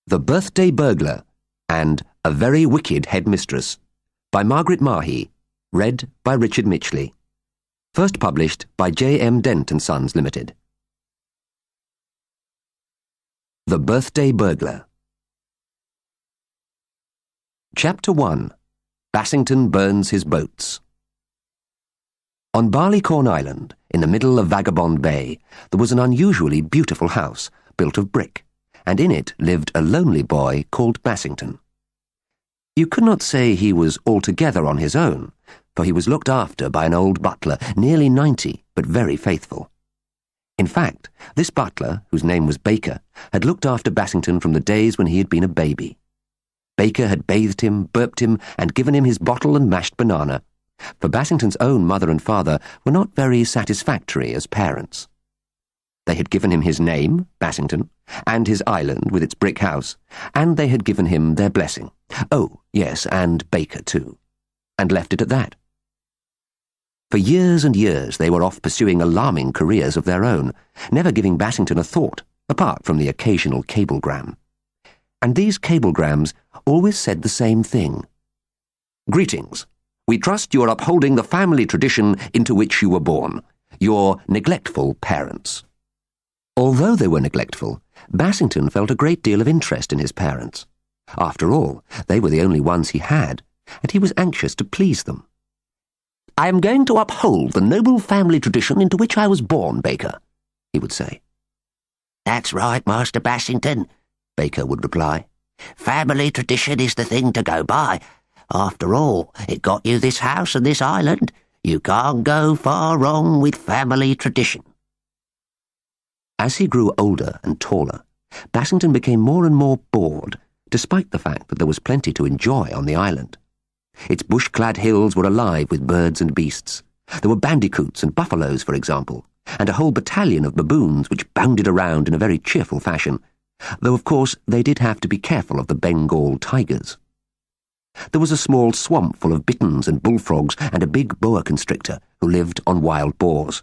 The Birthday Burglar and A Very Wicked Headmistress by Margaret Mahy, read by Richard Mitchley. First published by J.M. Dent & Sons Limited. The Birthday Burglar. Chapter 1. Bassington Burns His Boats. On Barleycorn Island, in the middle of Vagabond Bay, there was an unusually beautiful house built of brick, and in it lived a lonely boy called Bassington. You could not say he was altogether on his own, for he was looked after by an old butler, nearly 90, but very faithful. In fact, this butler, whose name was Baker, had looked after Bassington from the days when he had been a baby. Baker had bathed him, burped him, and given him his bottle and mashed banana, for Bassington's own mother and father were not very satisfactory as parents. They had given him his name, Bassington, and his island with its brick house, and they had given him their blessing. Oh, yes, and Baker too, and left it at that. For years and years they were off pursuing alarming careers of their own, never giving Bassington a thought, apart from the occasional cablegram. And these cablegrams always said the same thing. Greetings. We trust you are upholding the family tradition into which you were born, your neglectful parents. Although they were neglectful, Bassington felt a great deal of interest in his parents. After all, they were the only ones he had, and he was anxious to please them. I am going to uphold the noble family tradition into which I was born, Baker, he would say. That's right, Master Bassington, Baker would reply. Family tradition is the thing to go by. After all, it got you this house and this island. You can't go far wrong with family tradition. As he grew older and taller, Bassington became more and more bored, despite the fact that there was plenty to enjoy on the island. Its bush-clad hills were alive with birds and beasts. There were bandicoots and buffaloes, for example, and a whole battalion of baboons which bounded around in a very cheerful fashion, though of course they did have to be careful of the Bengal tigers. There was a small swamp full of bitterns and bullfrogs and a big boa constrictor who lived on wild boars.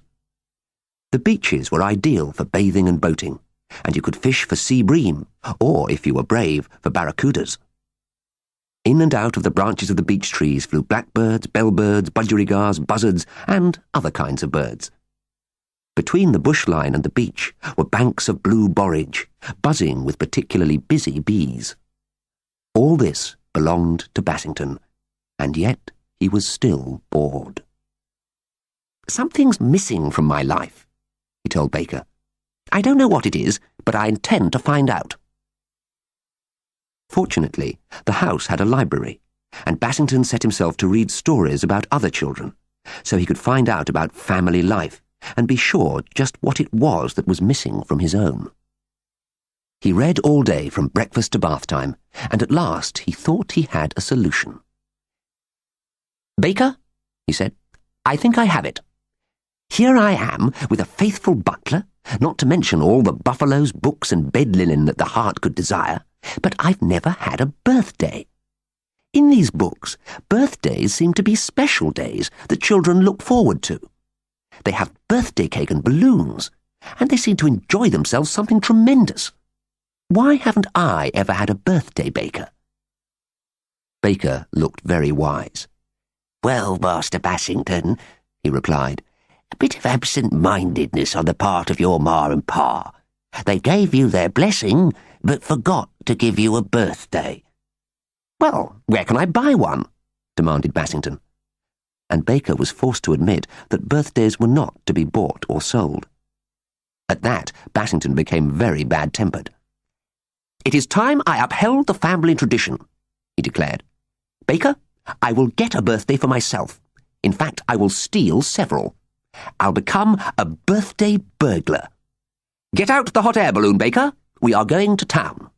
The beaches were ideal for bathing and boating, and you could fish for sea bream, or, if you were brave, for barracudas. In and out of the branches of the beech trees flew blackbirds, bellbirds, budgerigars, buzzards, and other kinds of birds. Between the bush line and the beach were banks of blue borage, buzzing with particularly busy bees. All this belonged to Bassington, and yet he was still bored. Something's missing from my life, he told Baker. I don't know what it is, but I intend to find out. Fortunately, the house had a library, and Bassington set himself to read stories about other children, so he could find out about family life and be sure just what it was that was missing from his own. He read all day from breakfast to bath time, and at last he thought he had a solution. Baker, he said, I think I have it. Here I am with a faithful butler, not to mention all the buffaloes, books, and bed linen that the heart could desire, but I've never had a birthday. In these books, birthdays seem to be special days that children look forward to. They have birthday cake and balloons, and they seem to enjoy themselves something tremendous. Why haven't I ever had a birthday, Baker? Baker looked very wise. Well, Master Bassington, he replied, a bit of absent-mindedness on the part of your ma and pa. They gave you their blessing, but forgot to give you a birthday. Well, where can I buy one? Demanded Bassington. And Baker was forced to admit that birthdays were not to be bought or sold. At that, Bassington became very bad-tempered. It is time I upheld the family tradition, he declared. Baker, I will get a birthday for myself. In fact, I will steal several. I'll become a birthday burglar. Get out the hot air balloon, Baker. We are going to town.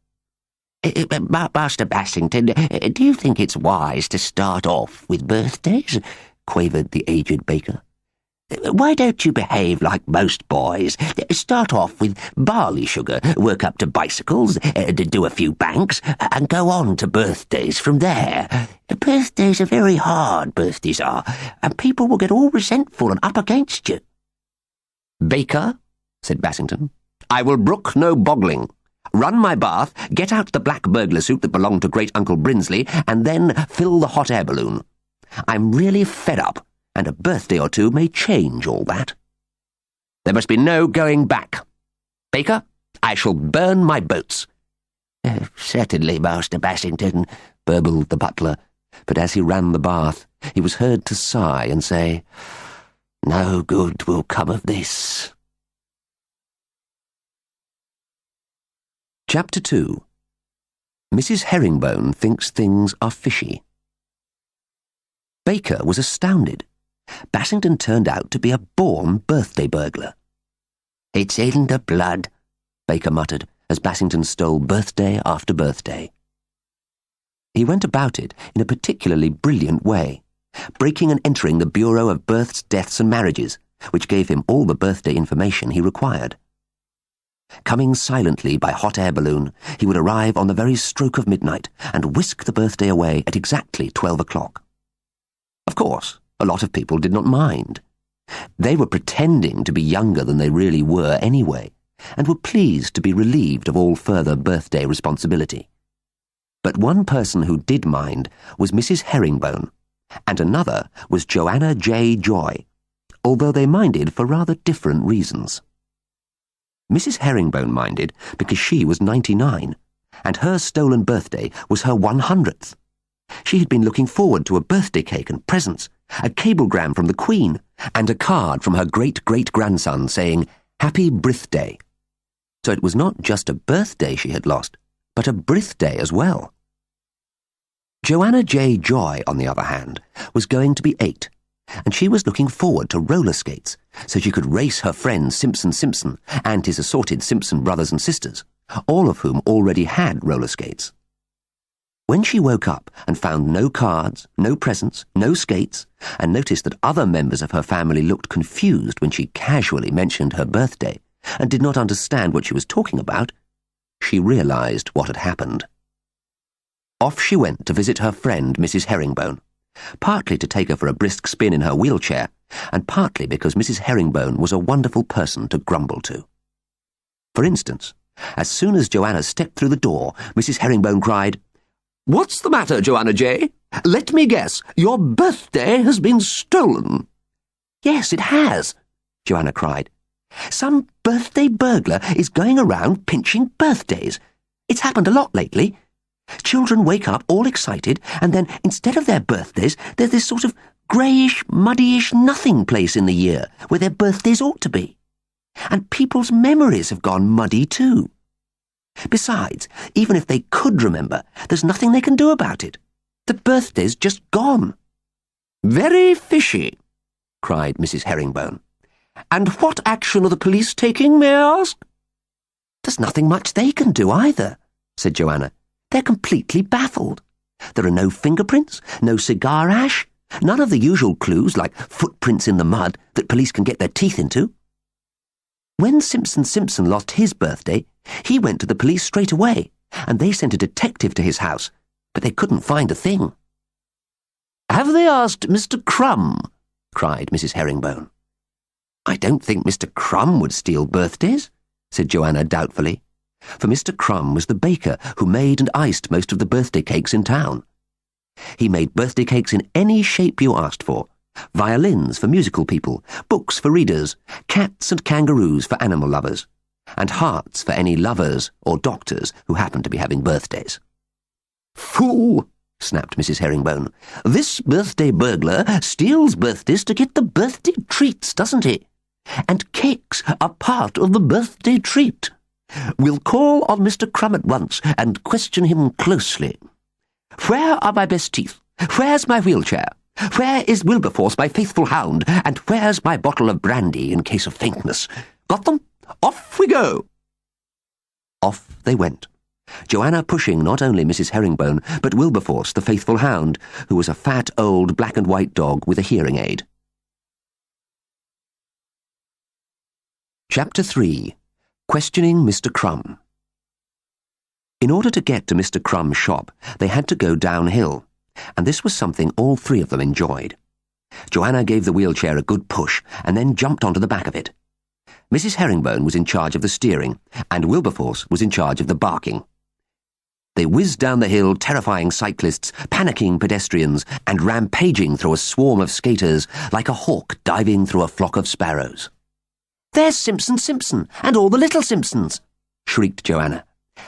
Master Bassington, do you think it's wise to start off with birthdays? Quavered the aged Baker. Why don't you behave like most boys? Start off with barley sugar, work up to bicycles, do a few banks, and go on to birthdays from there. Birthdays are very hard, birthdays are, and people will get all resentful and up against you. Baker, said Bassington, I will brook no boggling. run my bath, get out the black burglar suit that belonged to Great-Uncle Brinsley, and then fill the hot air balloon. I'm really fed up, and a birthday or two may change all that. There must be no going back. Baker, I shall burn my boats." Certainly, Master Bassington," burbled the butler, but as he ran the bath, he was heard to sigh and say, "No good will come of this." Chapter 2. Mrs. Herringbone Thinks Things Are Fishy. Baker was astounded. Bassington turned out to be a born birthday burglar. "It's in the blood," Baker muttered, as Bassington stole birthday after birthday. He went about it in a particularly brilliant way, breaking and entering the Bureau of Births, Deaths and Marriages, which gave him all the birthday information he required. Coming silently by hot air balloon, he would arrive on the very stroke of midnight and whisk the birthday away at exactly 12 o'clock. Of course, a lot of people did not mind. They were pretending to be younger than they really were anyway, and were pleased to be relieved of all further birthday responsibility. But one person who did mind was Mrs. Herringbone, and another was Joanna Joy, although they minded for rather different reasons. Mrs. Herringbone minded because she was 99, and her stolen birthday was her 100th. She had been looking forward to a birthday cake and presents, a cablegram from the Queen, and a card from her great-great-grandson saying, "Happy Birthday." So it was not just a birthday she had lost, but a birthday as well. Joanna Joy, on the other hand, was going to be 8, and she was looking forward to roller skates so she could race her friend Simpson and his assorted Simpson brothers and sisters, all of whom already had roller skates. When she woke up and found no cards, no presents, no skates, and noticed that other members of her family looked confused when she casually mentioned her birthday and did not understand what she was talking about, she realized what had happened. Off she went to visit her friend Mrs. Herringbone, partly to take her for a brisk spin in her wheelchair, and partly because Mrs. Herringbone was a wonderful person to grumble to. For instance, as soon as Joanna stepped through the door, Mrs. Herringbone cried, "What's the matter, Joanna J? Let me guess, your birthday has been stolen." "Yes, it has," Joanna cried. "Some birthday burglar is going around pinching birthdays. It's happened a lot lately. Children wake up all excited, and then instead of their birthdays, there's this sort of greyish, muddyish nothing place in the year where their birthdays ought to be. And people's memories have gone muddy too. Besides, even if they could remember, there's nothing they can do about it. The birthday's just gone." "Very fishy," cried Mrs. Herringbone. "And what action are the police taking, may I ask?" "There's nothing much they can do either," said Joanna. "They're completely baffled. There are no fingerprints, no cigar ash, none of the usual clues like footprints in the mud that police can get their teeth into. When Simpson lost his birthday, he went to the police straight away, and they sent a detective to his house, but they couldn't find a thing." "Have they asked Mr. Crumb?" cried Mrs. Herringbone. "I don't think Mr. Crumb would steal birthdays," said Joanna doubtfully, for Mr. Crumb was the baker who made and iced most of the birthday cakes in town. He made birthday cakes in any shape you asked for, violins for musical people, books for readers, cats and kangaroos for animal lovers, and hearts for any lovers or doctors who happened to be having birthdays. "Fool!" snapped Mrs. Herringbone. "This birthday burglar steals birthdays to get the birthday treats, doesn't he? And cakes are part of the birthday treat. We'll call on Mr. Crumb at once and question him closely. Where are my best teeth? Where's my wheelchair? Where is Wilberforce, my faithful hound? And where's my bottle of brandy in case of faintness? Got them? Off we go!" Off they went, Joanna pushing not only Mrs. Herringbone, but Wilberforce, the faithful hound, who was a fat, old, black-and-white dog with a hearing aid. Chapter 3. Questioning Mr. Crumb. In order to get to Mr. Crumb's shop, they had to go downhill, and this was something all three of them enjoyed. Joanna gave the wheelchair a good push and then jumped onto the back of it. Mrs. Herringbone was in charge of the steering, and Wilberforce was in charge of the barking. They whizzed down the hill, terrifying cyclists, panicking pedestrians, and rampaging through a swarm of skaters like a hawk diving through a flock of sparrows. "There's Simpson, and all the little Simpsons," shrieked Joanna.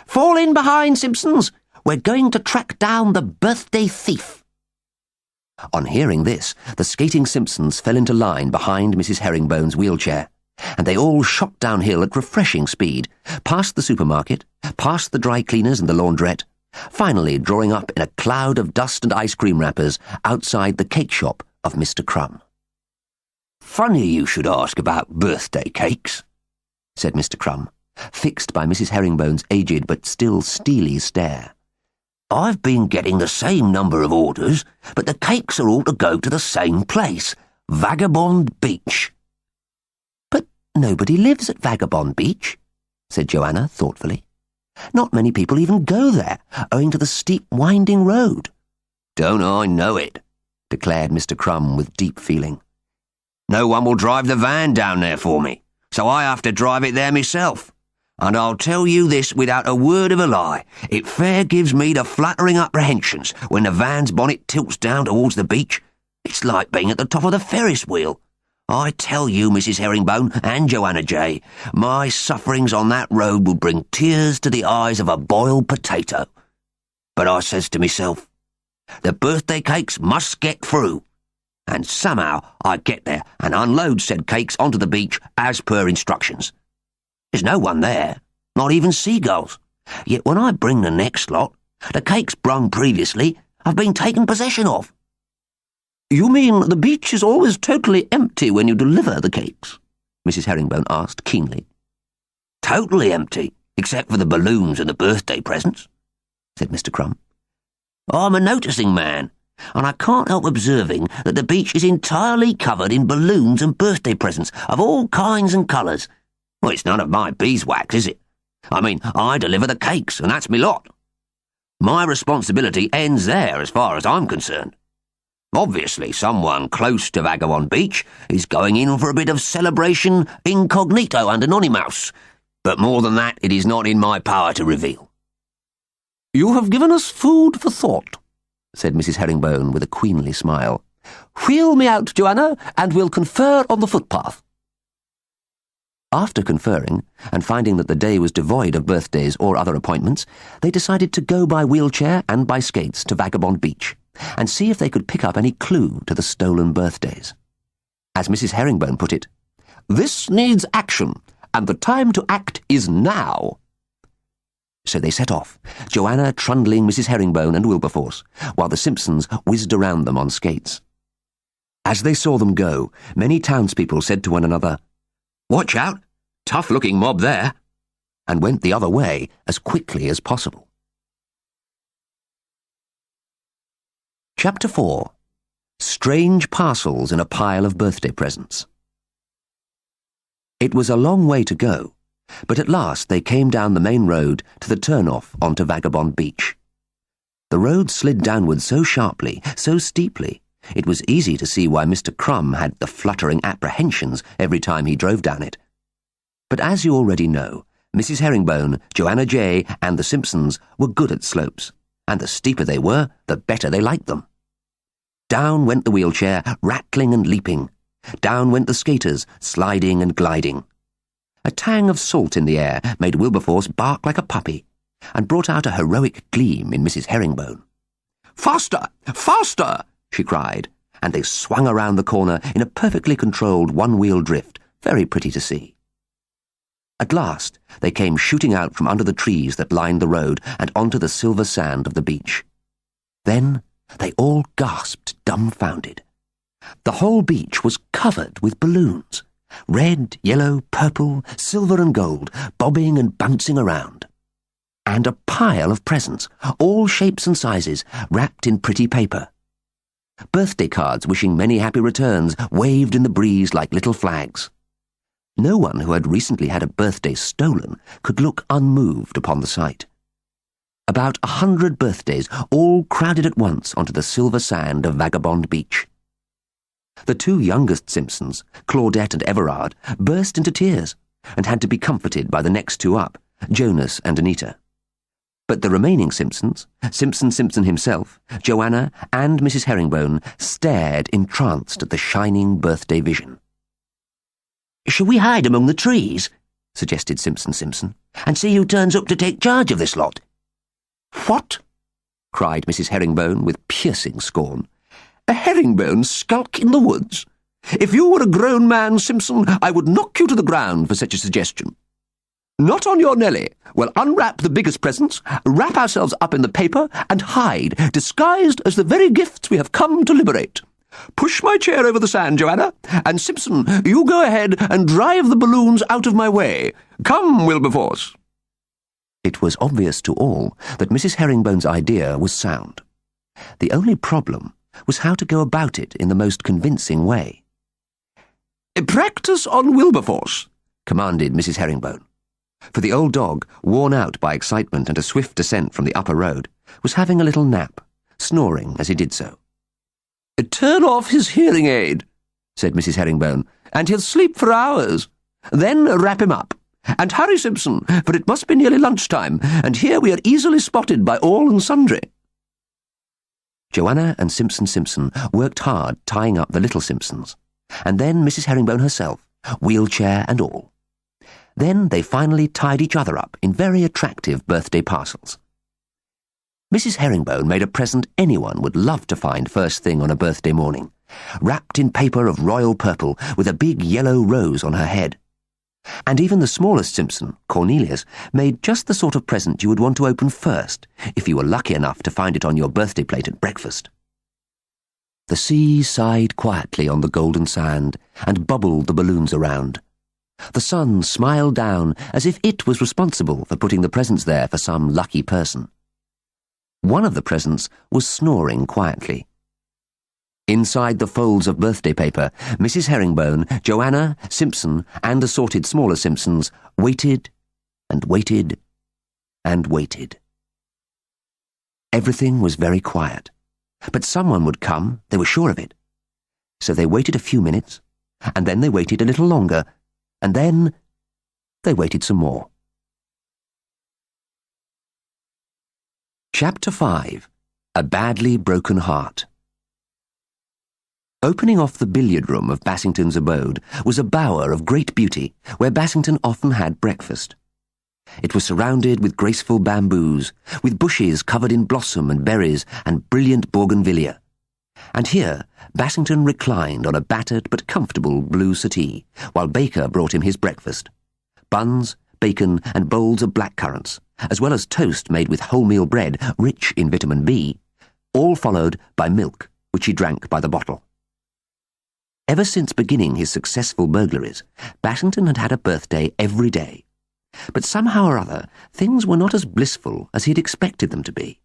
"Fall in behind, Simpsons! We're going to track down the birthday thief." On hearing this, the skating Simpsons fell into line behind Mrs. Herringbone's wheelchair, and they all shot downhill at refreshing speed, past the supermarket, past the dry cleaners and the laundrette, finally drawing up in a cloud of dust and ice cream wrappers outside the cake shop of Mr. Crumb. "Funny you should ask about birthday cakes," said Mr. Crumb, fixed by Mrs. Herringbone's aged but still steely stare. "I've been getting the same number of orders, but the cakes are all to go to the same place, Vagabond Beach." "But nobody lives at Vagabond Beach," said Joanna thoughtfully. "Not many people even go there, owing to the steep, winding road." "Don't I know it," declared Mr. Crumb with deep feeling. "No one will drive the van down there for me, so I have to drive it there myself. And I'll tell you this without a word of a lie, it fair gives me the fluttering apprehensions when the van's bonnet tilts down towards the beach. It's like being at the top of the Ferris wheel. I tell you, Mrs. Herringbone and Joanna Joy, my sufferings on that road will bring tears to the eyes of a boiled potato. But I says to myself, the birthday cakes must get through. And somehow I get there and unload said cakes onto the beach as per instructions. There's no one there, not even seagulls. Yet when I bring the next lot, the cakes brung previously have been taken possession of." "You mean the beach is always totally empty when you deliver the cakes?" Mrs. Herringbone asked keenly. "Totally empty, except for the balloons and the birthday presents," said Mr. Crumb. "I'm a noticing man, and I can't help observing that the beach is entirely covered in balloons and birthday presents of all kinds and colours. Well, it's none of my beeswax, is it? I mean, I deliver the cakes, and that's me lot. My responsibility ends there as far as I'm concerned. Obviously, someone close to Vagabond Beach is going in for a bit of celebration incognito and anonymous, but more than that it is not in my power to reveal." "You have given us food for thought," said Mrs. Herringbone with a queenly smile. "Wheel me out, Joanna, and we'll confer on the footpath." After conferring, and finding that the day was devoid of birthdays or other appointments, they decided to go by wheelchair and by skates to Vagabond Beach, and see if they could pick up any clue to the stolen birthdays. As Mrs. Herringbone put it, "This needs action, and the time to act is now." So they set off, Joanna trundling Mrs. Herringbone and Wilberforce, while the Simpsons whizzed around them on skates. As they saw them go, many townspeople said to one another, "Watch out! Tough-looking mob there," and went the other way as quickly as possible. Chapter 4. Strange Parcels in a Pile of Birthday Presents. It was a long way to go, but at last they came down the main road to the turn-off onto Vagabond Beach. The road slid downward so sharply, so steeply, it was easy to see why Mr. Crumb had the fluttering apprehensions every time he drove down it. But as you already know, Mrs. Herringbone, Joanna Joy, and the Simpsons were good at slopes, and the steeper they were, the better they liked them. Down went the wheelchair, rattling and leaping. Down went the skaters, sliding and gliding. A tang of salt in the air made Wilberforce bark like a puppy, and brought out a heroic gleam in Mrs. Herringbone. "Faster! Faster!" she cried, and they swung around the corner in a perfectly controlled one-wheel drift, very pretty to see. At last, they came shooting out from under the trees that lined the road and onto the silver sand of the beach. Then they all gasped, dumbfounded. The whole beach was covered with balloons, red, yellow, purple, silver and gold, bobbing and bouncing around. And a pile of presents, all shapes and sizes, wrapped in pretty paper. Birthday cards wishing many happy returns waved in the breeze like little flags. No one who had recently had a birthday stolen could look unmoved upon the sight. About 100 birthdays all crowded at once onto the silver sand of Vagabond Beach. The two youngest Simpsons, Claudette and Everard, burst into tears, and had to be comforted by the next two up, Jonas and Anita. But the remaining Simpsons, Simpson himself, Joanna, and Mrs. Herringbone, stared entranced at the shining birthday vision. "Shall we hide among the trees?" suggested Simpson, "and see who turns up to take charge of this lot?" "What?" cried Mrs. Herringbone with piercing scorn. "A herringbone skulk in the woods? If you were a grown man, Simpson, I would knock you to the ground for such a suggestion. Not on your Nelly. Well, unwrap the biggest presents, wrap ourselves up in the paper, and hide, disguised as the very gifts we have come to liberate. Push my chair over the sand, Joanna, and Simpson, you go ahead and drive the balloons out of my way. Come, Wilberforce." It was obvious to all that Mrs. Herringbone's idea was sound. The only problem was how to go about it in the most convincing way. "Practice on Wilberforce," commanded Mrs. Herringbone. For the old dog, worn out by excitement and a swift descent from the upper road, was having a little nap, snoring as he did so. "Turn off his hearing aid," said Mrs. Herringbone, "and he'll sleep for hours. Then wrap him up. And hurry, Simpson, for it must be nearly lunchtime, and here we are easily spotted by all and sundry." Joanna and Simpson worked hard tying up the little Simpsons, and then Mrs. Herringbone herself, wheelchair and all. Then they finally tied each other up in very attractive birthday parcels. Mrs. Herringbone made a present anyone would love to find first thing on a birthday morning, wrapped in paper of royal purple with a big yellow rose on her head. And even the smallest Simpson, Cornelius, made just the sort of present you would want to open first if you were lucky enough to find it on your birthday plate at breakfast. The sea sighed quietly on the golden sand and bubbled the balloons around. The sun smiled down as if it was responsible for putting the presents there for some lucky person. One of the presents was snoring quietly. Inside the folds of birthday paper, Mrs. Herringbone, Joanna, Simpson, and assorted smaller Simpsons waited and waited and waited. Everything was very quiet, but someone would come, they were sure of it. So they waited a few minutes, and then they waited a little longer, and then they waited some more. Chapter 5. A Badly Broken Heart. Opening off the billiard room of Bassington's abode was a bower of great beauty where Bassington often had breakfast. It was surrounded with graceful bamboos, with bushes covered in blossom and berries and brilliant bougainvillea. And here Bassington reclined on a battered but comfortable blue settee, while Baker brought him his breakfast: buns, bacon, and bowls of blackcurrants, as well as toast made with wholemeal bread rich in vitamin B, all followed by milk, which he drank by the bottle. Ever since beginning his successful burglaries, Bassington had had a birthday every day. But somehow or other, things were not as blissful as he had expected them to be.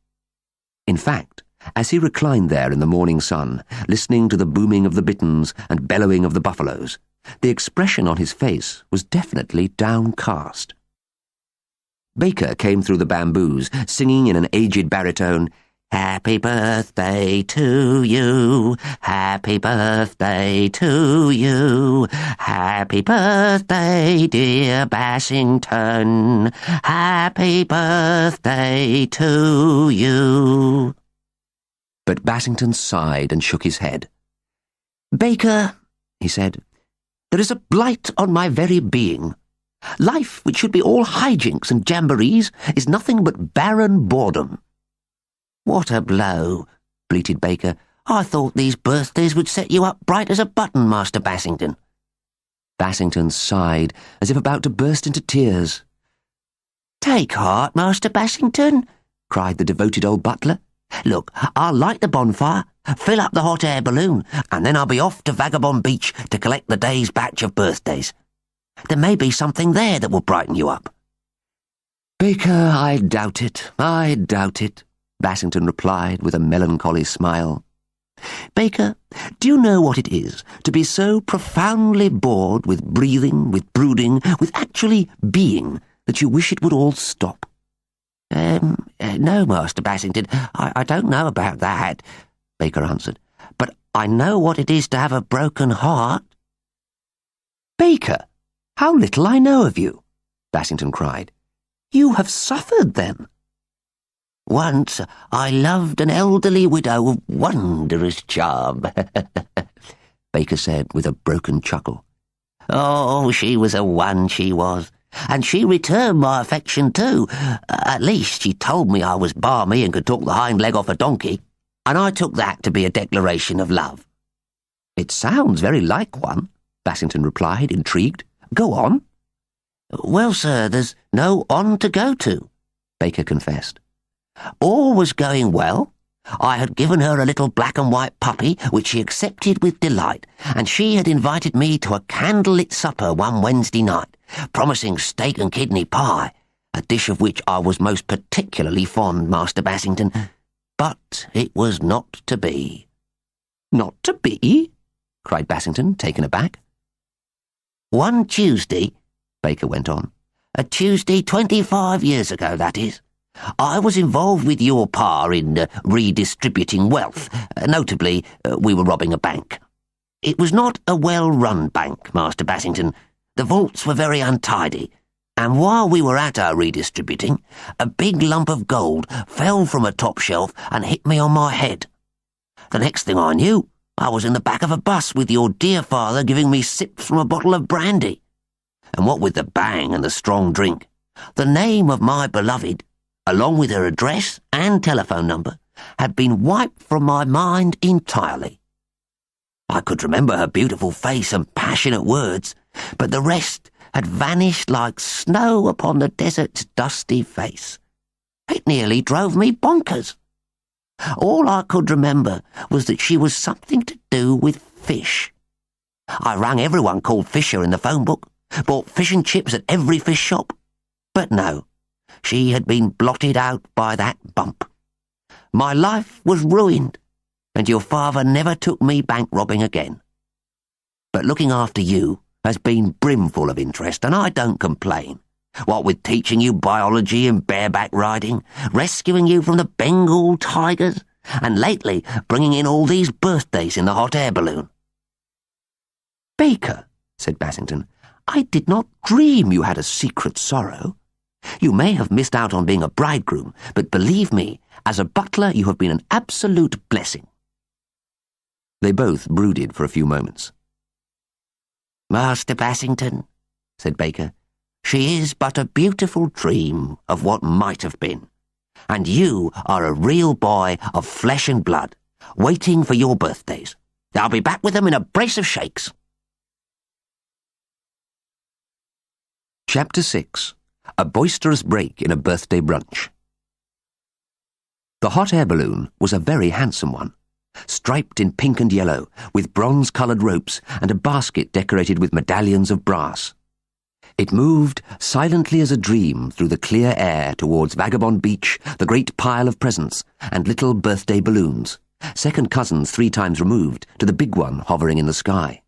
In fact, as he reclined there in the morning sun, listening to the booming of the bitterns and bellowing of the buffaloes, the expression on his face was definitely downcast. Baker came through the bamboos, singing in an aged baritone, "Happy birthday to you, happy birthday to you, happy birthday, dear Bassington, happy birthday to you." But Bassington sighed and shook his head. "Baker," he said, "there is a blight on my very being. Life, which should be all hijinks and jamborees, is nothing but barren boredom." "What a blow," bleated Baker. "I thought these birthdays would set you up bright as a button, Master Bassington." Bassington sighed, as if about to burst into tears. "Take heart, Master Bassington," cried the devoted old butler. "Look, I'll light the bonfire, fill up the hot air balloon, and then I'll be off to Vagabond Beach to collect the day's batch of birthdays. There may be something there that will brighten you up." "Baker, I doubt it, Bassington replied with a melancholy smile. "Baker, do you know what it is to be so profoundly bored with breathing, with brooding, with actually being, that you wish it would all stop?" No, Master Bassington, I don't know about that," Baker answered. "But I know what it is to have a broken heart." "Baker, "How little I know of you," Bassington cried. "You have suffered, then?" "Once I loved an elderly widow of wondrous charm," Baker said with a broken chuckle. "Oh, she was a one, she was. And she returned my affection too. At least she told me I was balmy and could talk the hind leg off a donkey, and I took that to be a declaration of love." "It sounds very like one," Bassington replied, intrigued. "Go on." "Well, sir, there's no on to go to," Baker confessed. "All was going well. I had given her a little black and white puppy, which she accepted with delight, and she had invited me to a candlelit supper one Wednesday night, promising steak and kidney pie, a dish of which I was most particularly fond, Master Bassington. But it was not to be." "Not to be?" cried Bassington, taken aback. "One Tuesday," Baker went on, "a Tuesday 25 years ago, that is, I was involved with your pa in redistributing wealth. Notably, we were robbing a bank. It was not a well-run bank, Master Bassington. The vaults were very untidy, and while we were at our redistributing, a big lump of gold fell from a top shelf and hit me on my head. The next thing I knew, I was in the back of a bus with your dear father giving me sips from a bottle of brandy. And what with the bang and the strong drink, the name of my beloved, along with her address and telephone number, had been wiped from my mind entirely. I could remember her beautiful face and passionate words, but the rest had vanished like snow upon the desert's dusty face. It nearly drove me bonkers. All I could remember was that she was something to do with fish. I rang everyone called Fisher in the phone book, bought fish and chips at every fish shop. But no, she had been blotted out by that bump. My life was ruined, and your father never took me bank robbing again. But looking after you has been brimful of interest, and I don't complain. What with teaching you biology and bareback riding, rescuing you from the Bengal tigers, and lately bringing in all these birthdays in the hot air balloon." "Baker," said Bassington, "I did not dream you had a secret sorrow. You may have missed out on being a bridegroom, but believe me, as a butler you have been an absolute blessing." They both brooded for a few moments. "Master Bassington," said Baker, "she is but a beautiful dream of what might have been, and you are a real boy of flesh and blood, waiting for your birthdays. I'll be back with them in a brace of shakes." Chapter 6. A boisterous break in a birthday brunch. The hot air balloon was a very handsome one, striped in pink and yellow, with bronze-coloured ropes and a basket decorated with medallions of brass. It moved silently as a dream through the clear air towards Vagabond Beach, the great pile of presents, and little birthday balloons, second cousins 3 times removed to the big one hovering in the sky.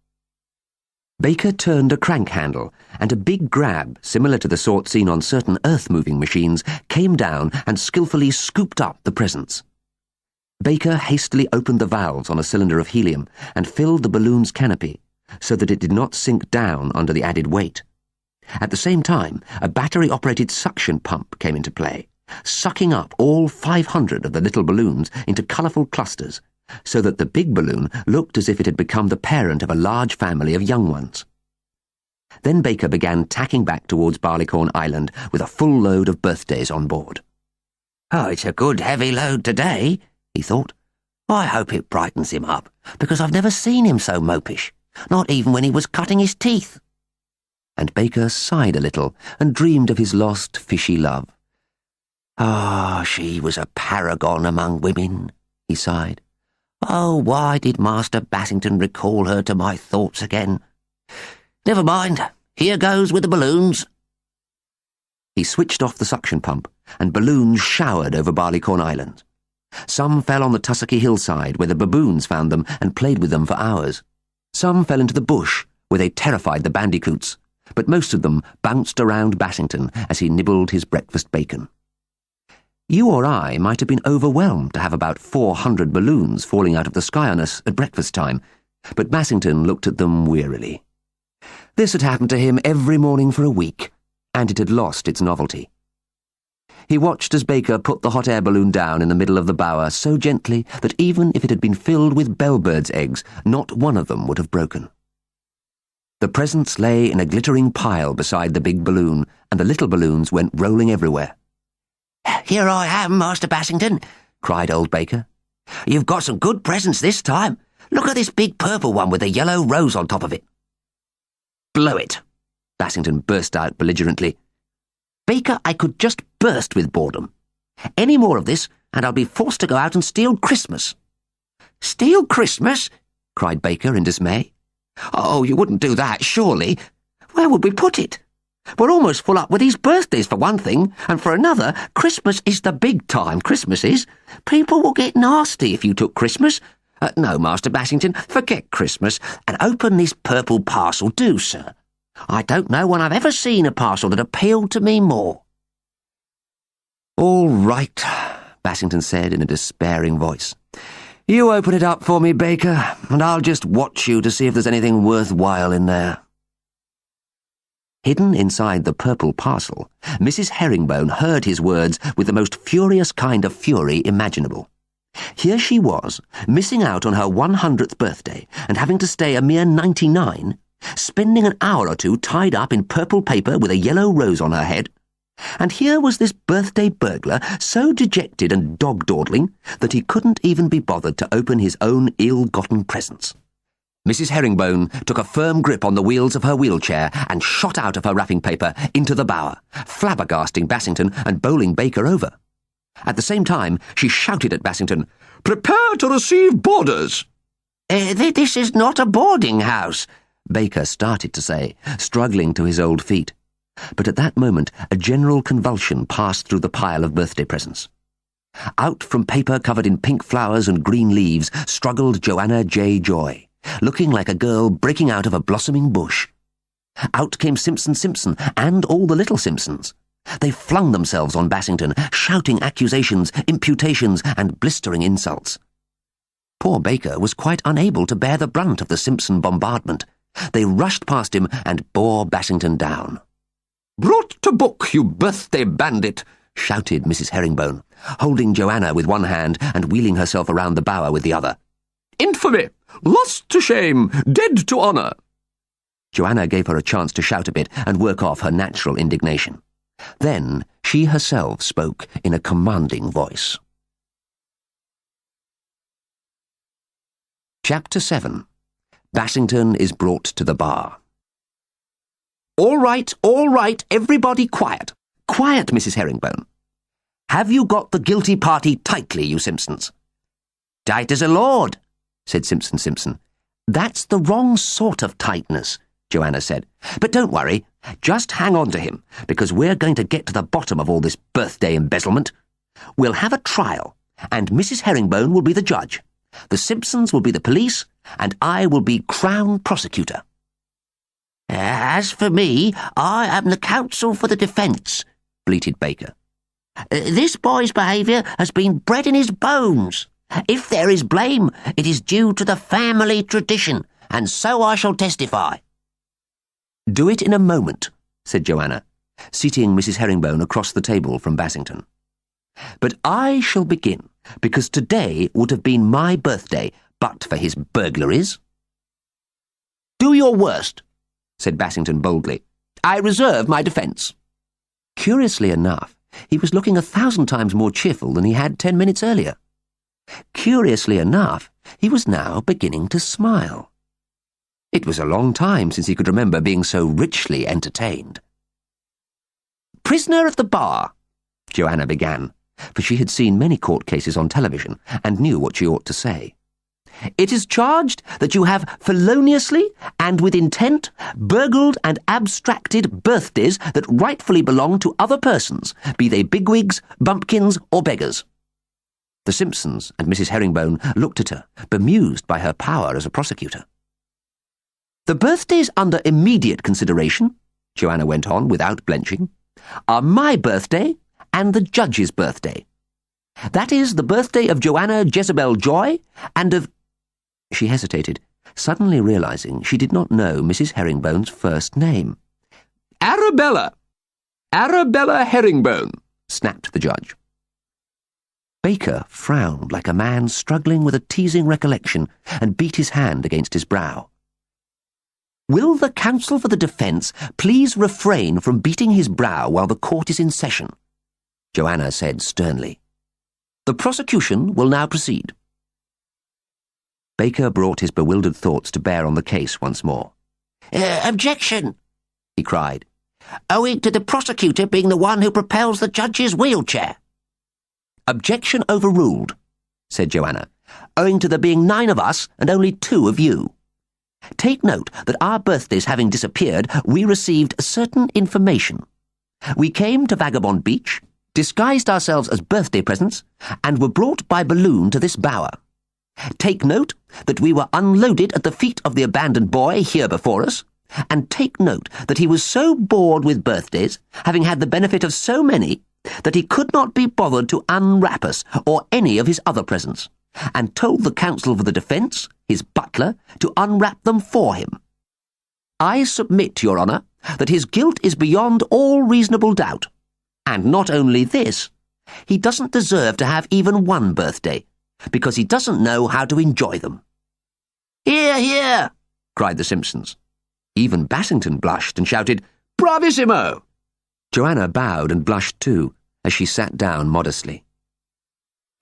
Baker turned a crank handle, and a big grab, similar to the sort seen on certain earth-moving machines, came down and skillfully scooped up the presents. Baker hastily opened the valves on a cylinder of helium and filled the balloon's canopy, so that it did not sink down under the added weight. At the same time, a battery-operated suction pump came into play, sucking up all 500 of the little balloons into colourful clusters, so that the big balloon looked as if it had become the parent of a large family of young ones. Then Baker began tacking back towards Barleycorn Island with a full load of birthdays on board. "Oh, it's a good heavy load today," he thought. "I hope it brightens him up, because I've never seen him so mopish, not even when he was cutting his teeth." And Baker sighed a little and dreamed of his lost fishy love. "Ah, she was a paragon among women," he sighed. "Oh, why did Master Bassington recall her to my thoughts again? Never mind, here goes with the balloons." He switched off the suction pump, and balloons showered over Barleycorn Island. Some fell on the tussocky hillside, where the baboons found them and played with them for hours. Some fell into the bush, where they terrified the bandicoots, but most of them bounced around Bassington as he nibbled his breakfast bacon. You or I might have been overwhelmed to have about 400 balloons falling out of the sky on us at breakfast time, but Bassington looked at them wearily. This had happened to him every morning for a week, and it had lost its novelty. He watched as Baker put the hot air balloon down in the middle of the bower so gently that even if it had been filled with bellbirds' eggs, not one of them would have broken. The presents lay in a glittering pile beside the big balloon, and the little balloons went rolling everywhere. "Here I am, Master Bassington," cried old Baker. "You've got some good presents this time. Look at this big purple one with a yellow rose on top of it." "Blow it!" Bassington burst out belligerently. "Baker, I could just burst with boredom. Any more of this, and I'll be forced to go out and steal Christmas." "Steal Christmas?" cried Baker in dismay. "Oh, you wouldn't do that, surely. Where would we put it? We're almost full up with these birthdays, for one thing, and for another, Christmas is the big time, Christmas is. People will get nasty if you took Christmas. No, Master Bassington, forget Christmas, and open this purple parcel, do, sir. I don't know when I've ever seen a parcel that appealed to me more." "All right," Bassington said in a despairing voice. "You open it up for me, Baker, and I'll just watch you to see if there's anything worthwhile in there." Hidden inside the purple parcel, Mrs. Herringbone heard his words with the most furious kind of fury imaginable. Here she was, missing out on her 100th birthday and having to stay a mere 99, spending an hour or two tied up in purple paper with a yellow rose on her head. And here was this birthday burglar so dejected and dog-dawdling that he couldn't even be bothered to open his own ill-gotten presents. Mrs. Herringbone took a firm grip on the wheels of her wheelchair and shot out of her wrapping paper into the bower, flabbergasting Bassington and bowling Baker over. At the same time, she shouted at Bassington, "Prepare to receive boarders!" This is not a boarding house," Baker started to say, struggling to his old feet. But at that moment, a general convulsion passed through the pile of birthday presents. Out from paper covered in pink flowers and green leaves struggled Joanna Joy, looking like a girl breaking out of a blossoming bush. Out came Simpson and all the little Simpsons. They flung themselves on Bassington, shouting accusations, imputations, and blistering insults. Poor Baker was quite unable to bear the brunt of the Simpson bombardment. They rushed past him and bore Bassington down. "Brought to book, you birthday bandit!" shouted Mrs. Herringbone, holding Joanna with one hand and wheeling herself around the bower with the other. "Infamy! Lost to shame! Dead to honour!" Joanna gave her a chance to shout a bit and work off her natural indignation. Then she herself spoke in a commanding voice. Chapter 7. Bassington is brought to the bar. All right, everybody quiet. Quiet, Mrs. Herringbone. Have you got the guilty party tightly, you Simpsons?" "Tight as a lord," said Simpson. "That's the wrong sort of tightness," Joanna said. "But don't worry, just hang on to him, because we're going to get to the bottom of all this birthday embezzlement. We'll have a trial, and Mrs. Herringbone will be the judge. The Simpsons will be the police, and I will be Crown Prosecutor." "As for me, I am the counsel for the defence," bleated Baker. "This boy's behaviour has been bred in his bones. If there is blame, it is due to the family tradition, and so I shall testify." "Do it in a moment," said Joanna, seating Mrs. Herringbone across the table from Bassington. "But I shall begin, because today would have been my birthday, but for his burglaries." "Do your worst," said Bassington boldly. "I reserve my defence." Curiously enough, he was looking 1,000 times more cheerful than he had 10 minutes earlier. Curiously enough, he was now beginning to smile. It was a long time since he could remember being so richly entertained. "Prisoner at the bar," Joanna began, for she had seen many court cases on television and knew what she ought to say. "It is charged that you have feloniously and with intent burgled and abstracted birthdays that rightfully belong to other persons, be they bigwigs, bumpkins, or beggars." The Simpsons and Mrs. Herringbone looked at her, bemused by her power as a prosecutor. "The birthdays under immediate consideration," Joanna went on without blenching, "are my birthday and the judge's birthday. That is the birthday of Joanna Joy and of—" She hesitated, suddenly realizing she did not know Mrs. Herringbone's first name. Arabella! Arabella Herringbone, snapped the judge. Baker frowned like a man struggling with a teasing recollection and beat his hand against his brow. "Will the counsel for the defence please refrain from beating his brow while the court is in session?" Joanna said sternly. "The prosecution will now proceed." Baker brought his bewildered thoughts to bear on the case once more. Objection, he cried, owing to the prosecutor being the one who propels the judge's wheelchair. "Objection overruled," said Joanna, "owing to there being 9 of us and only 2 of you. Take note that our birthdays having disappeared, we received certain information. We came to Vagabond Beach, disguised ourselves as birthday presents, and were brought by balloon to this bower. Take note that we were unloaded at the feet of the abandoned boy here before us, and take note that he was so bored with birthdays, having had the benefit of so many, that he could not be bothered to unwrap us or any of his other presents, and told the counsel for the defence, his butler, to unwrap them for him. I submit, Your Honour, that his guilt is beyond all reasonable doubt, and not only this, he doesn't deserve to have even one birthday, because he doesn't know how to enjoy them." "Hear, hear!" cried the Simpsons. Even Bassington blushed and shouted, Bravissimo! Joanna bowed and blushed too, as she sat down modestly.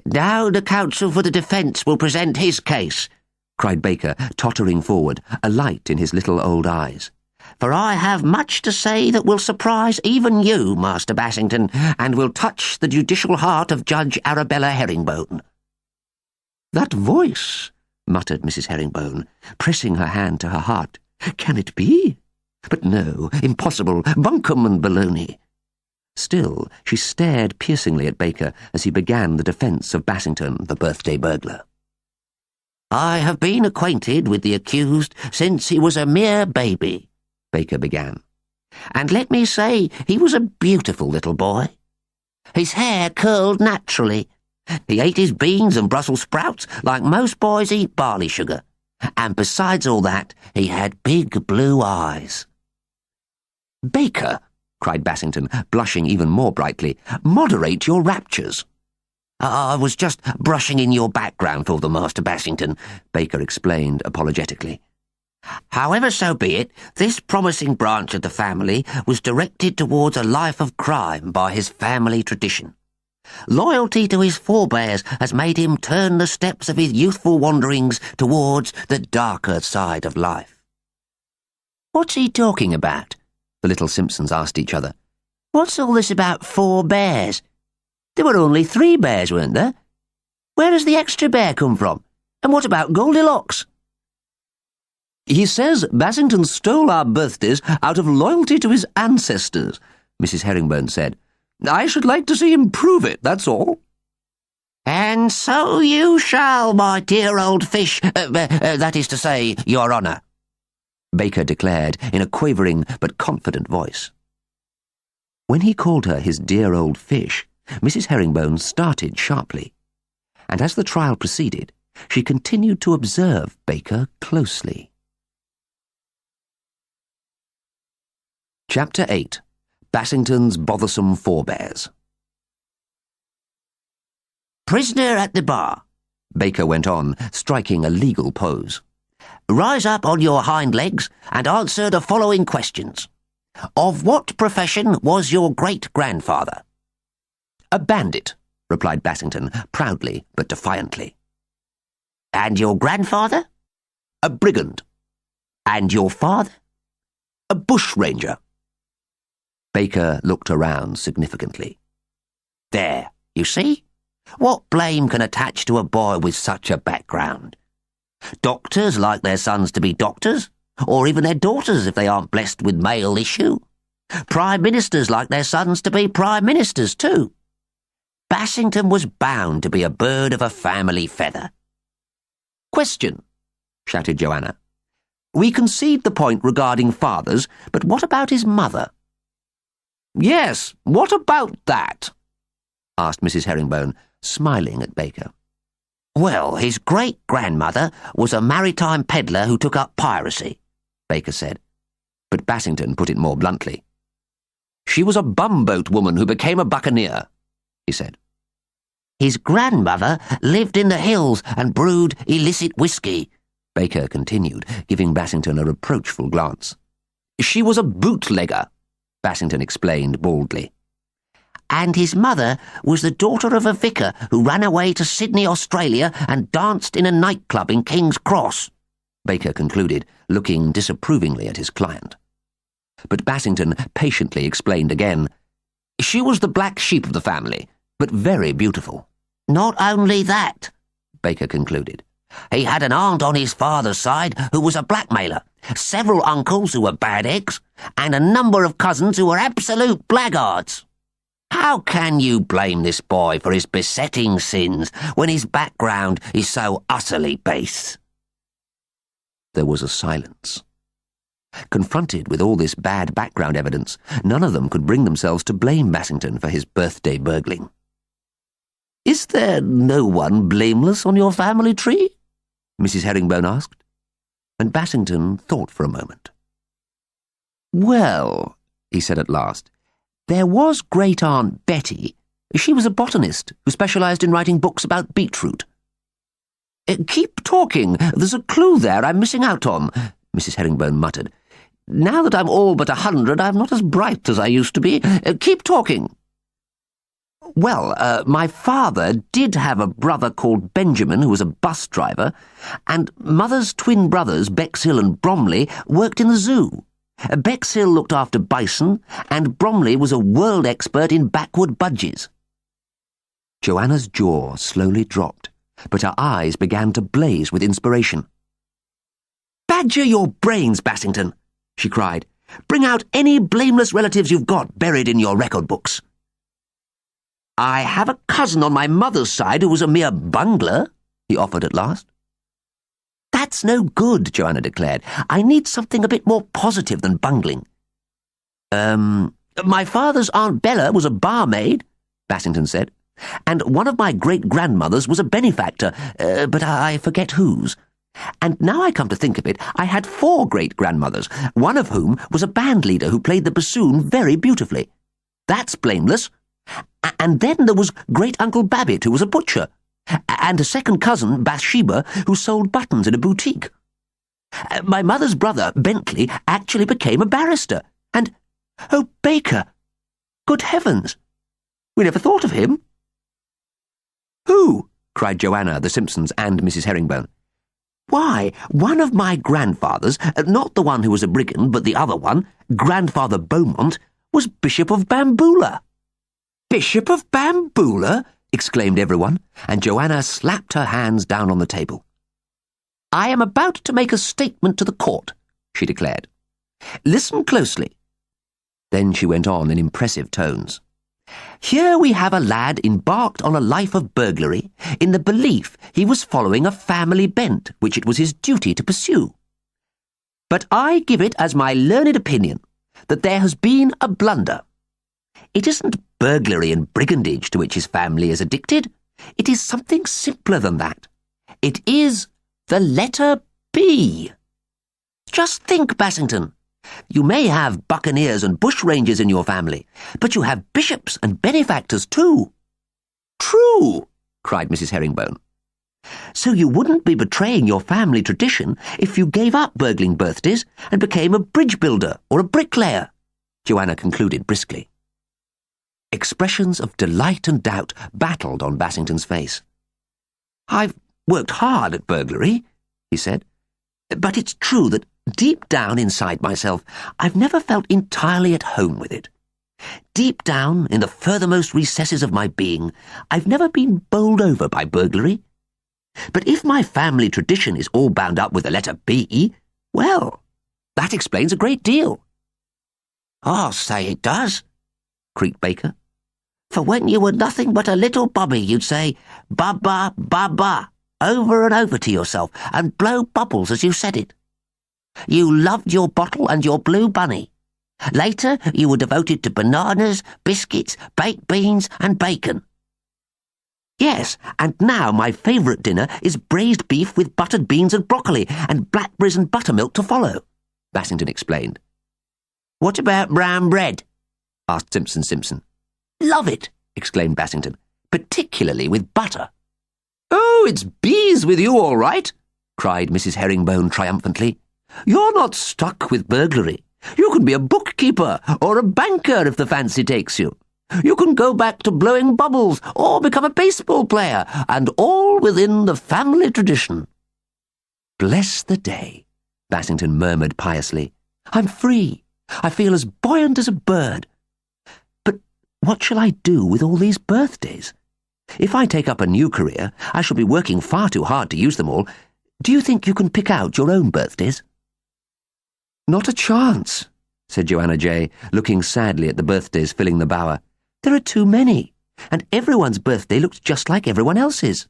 "Now the counsel for the defence will present his case," cried Baker, tottering forward, a light in his little old eyes. "For I have much to say that will surprise even you, Master Bassington, and will touch the judicial heart of Judge Arabella Herringbone." "That voice," muttered Mrs. Herringbone, pressing her hand to her heart. "Can it be? But no, impossible, bunkum and baloney." Still, she stared piercingly at Baker as he began the defence of Bassington, the birthday burglar. "I have been acquainted with the accused since he was a mere baby," Baker began. "And let me say he was a beautiful little boy. His hair curled naturally. He ate his beans and Brussels sprouts like most boys eat barley sugar. And besides all that, he had big blue eyes." "Baker," cried Bassington, blushing even more brightly, "moderate your raptures." "I was just brushing in your background for them, Master Bassington," Baker explained apologetically. "However, so be it, this promising branch of the family was directed towards a life of crime by his family tradition. Loyalty to his forebears has made him turn the steps of his youthful wanderings towards the darker side of life." "What's he talking about?" the little Simpsons asked each other. "What's all this about 4 bears? There were only 3 bears, weren't there? Where does the extra bear come from? And what about Goldilocks?" "He says Bassington stole our birthdays out of loyalty to his ancestors," Mrs. Herringbone said. "I should like to see him prove it, that's all." "And so you shall, my dear old fish, that is to say, Your Honour," Baker declared in a quavering but confident voice. When he called her his dear old fish, Mrs. Herringbone started sharply, and as the trial proceeded, she continued to observe Baker closely. Chapter 8. Bassington's Bothersome Forebears. "Prisoner at the bar," Baker went on, striking a legal pose. "Rise up on your hind legs and answer the following questions. Of what profession was your great-grandfather?" "A bandit," replied Bassington, proudly but defiantly. "And your grandfather?" "A brigand." "And your father?" "A bushranger." Baker looked around significantly. "There, you see? What blame can attach to a boy with such a background? Doctors like their sons to be doctors, or even their daughters if they aren't blessed with male issue. Prime ministers like their sons to be prime ministers too. Bassington was bound to be a bird of a family feather." "Question," shouted Joanna. "We concede the point regarding fathers, but what about his mother?" Yes, what about that?" asked Mrs. Herringbone, smiling at Baker. Well, his great-grandmother was a maritime peddler who took up piracy, Baker said. But Bassington put it more bluntly. She was a bumboat woman who became a buccaneer, he said. His grandmother lived in the hills and brewed illicit whiskey, Baker continued, giving Bassington a reproachful glance. She was a bootlegger, Bassington explained baldly. And his mother was the daughter of a vicar who ran away to Sydney, Australia and danced in a nightclub in King's Cross, Baker concluded, looking disapprovingly at his client. But Bassington patiently explained again. She was the black sheep of the family, but very beautiful. Not only that, Baker concluded. He had an aunt on his father's side who was a blackmailer, several uncles who were bad eggs, and a number of cousins who were absolute blackguards. How can you blame this boy for his besetting sins when his background is so utterly base? There was a silence. Confronted with all this bad background evidence, none of them could bring themselves to blame Bassington for his birthday burgling. Is there no one blameless on your family tree? Mrs. Herringbone asked, and Bassington thought for a moment. Well, he said at last, there was Great-Aunt Betty. She was a botanist who specialised in writing books about beetroot. Keep talking. There's a clue there I'm missing out on, Mrs. Herringbone muttered. Now that I'm all but 100, I'm not as bright as I used to be. Keep talking. Well, my father did have a brother called Benjamin who was a bus driver, and Mother's twin brothers, Bexhill and Bromley, worked in the zoo. Bexhill looked after bison, and Bromley was a world expert in backwood budgies. Joanna's jaw slowly dropped, but her eyes began to blaze with inspiration. Badger your brains, Bassington, she cried. Bring out any blameless relatives you've got buried in your record books. I have a cousin on my mother's side who was a mere bungler, he offered at last. That's no good, Joanna declared. I need something a bit more positive than bungling. My father's Aunt Bella was a barmaid, Bassington said, and one of my great-grandmothers was a benefactor, but I forget whose. And now I come to think of it, I had 4 great-grandmothers, one of whom was a band leader who played the bassoon very beautifully. That's blameless. And then there was Great-Uncle Babbitt, who was a butcher, and a second cousin, Bathsheba, who sold buttons in a boutique. My mother's brother, Bentley, actually became a barrister, and, oh, Baker! Good heavens! We never thought of him. Who? Cried Joanna, the Simpsons, and Mrs. Herringbone. Why, one of my grandfathers, not the one who was a brigand, but the other one, Grandfather Beaumont, was Bishop of Bamboola. Bishop of Bamboola? Exclaimed everyone, and Joanna slapped her hands down on the table. I am about to make a statement to the court, she declared. Listen closely. Then she went on in impressive tones. Here we have a lad embarked on a life of burglary in the belief he was following a family bent which it was his duty to pursue. But I give it as my learned opinion that there has been a blunder. It isn't burglary and brigandage to which his family is addicted. It is something simpler than that. It is the letter B. Just think, Bassington. You may have buccaneers and bushrangers in your family, but you have bishops and benefactors too. True, cried Mrs. Herringbone. So you wouldn't be betraying your family tradition if you gave up burgling birthdays and became a bridge builder or a bricklayer, Joanna concluded briskly. Expressions of delight and doubt battled on Bassington's face. I've worked hard at burglary, he said, but it's true that deep down inside myself, I've never felt entirely at home with it. Deep down, in the furthermost recesses of my being, I've never been bowled over by burglary. But if my family tradition is all bound up with the letter B, well, that explains a great deal. I'll say it does, creaked Baker. For when you were nothing but a little bobby, you'd say, "Baba, Baba," over and over to yourself, and blow bubbles as you said it. You loved your bottle and your blue bunny. Later, you were devoted to bananas, biscuits, baked beans, and bacon. Yes, and now my favourite dinner is braised beef with buttered beans and broccoli, and blackberries and buttermilk to follow, Bassington explained. What about brown bread? Asked Simpson. Love it, exclaimed Bassington, particularly with butter. Oh, it's bees with you, all right, cried Mrs. Herringbone triumphantly. You're not stuck with burglary. You can be a bookkeeper or a banker if the fancy takes you. You can go back to blowing bubbles or become a baseball player, and all within the family tradition. Bless the day, Bassington murmured piously. I'm free. I feel as buoyant as a bird. But what shall I do with all these birthdays? If I take up a new career, I shall be working far too hard to use them all. Do you think you can pick out your own birthdays? Not a chance, said Joanna Joy, looking sadly at the birthdays filling the bower. There are too many, and everyone's birthday looks just like everyone else's.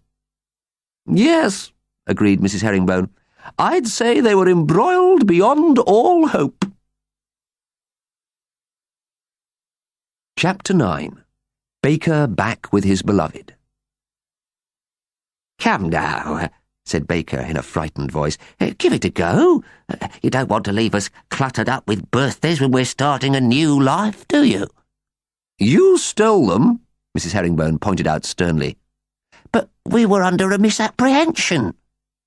Yes, agreed Mrs. Herringbone. I'd say they were embroiled beyond all hope. Chapter 9. Baker back with his beloved. Come now, said Baker in a frightened voice. Give it a go. You don't want to leave us cluttered up with birthdays when we're starting a new life, do you? You stole them, Mrs. Herringbone pointed out sternly. But we were under a misapprehension,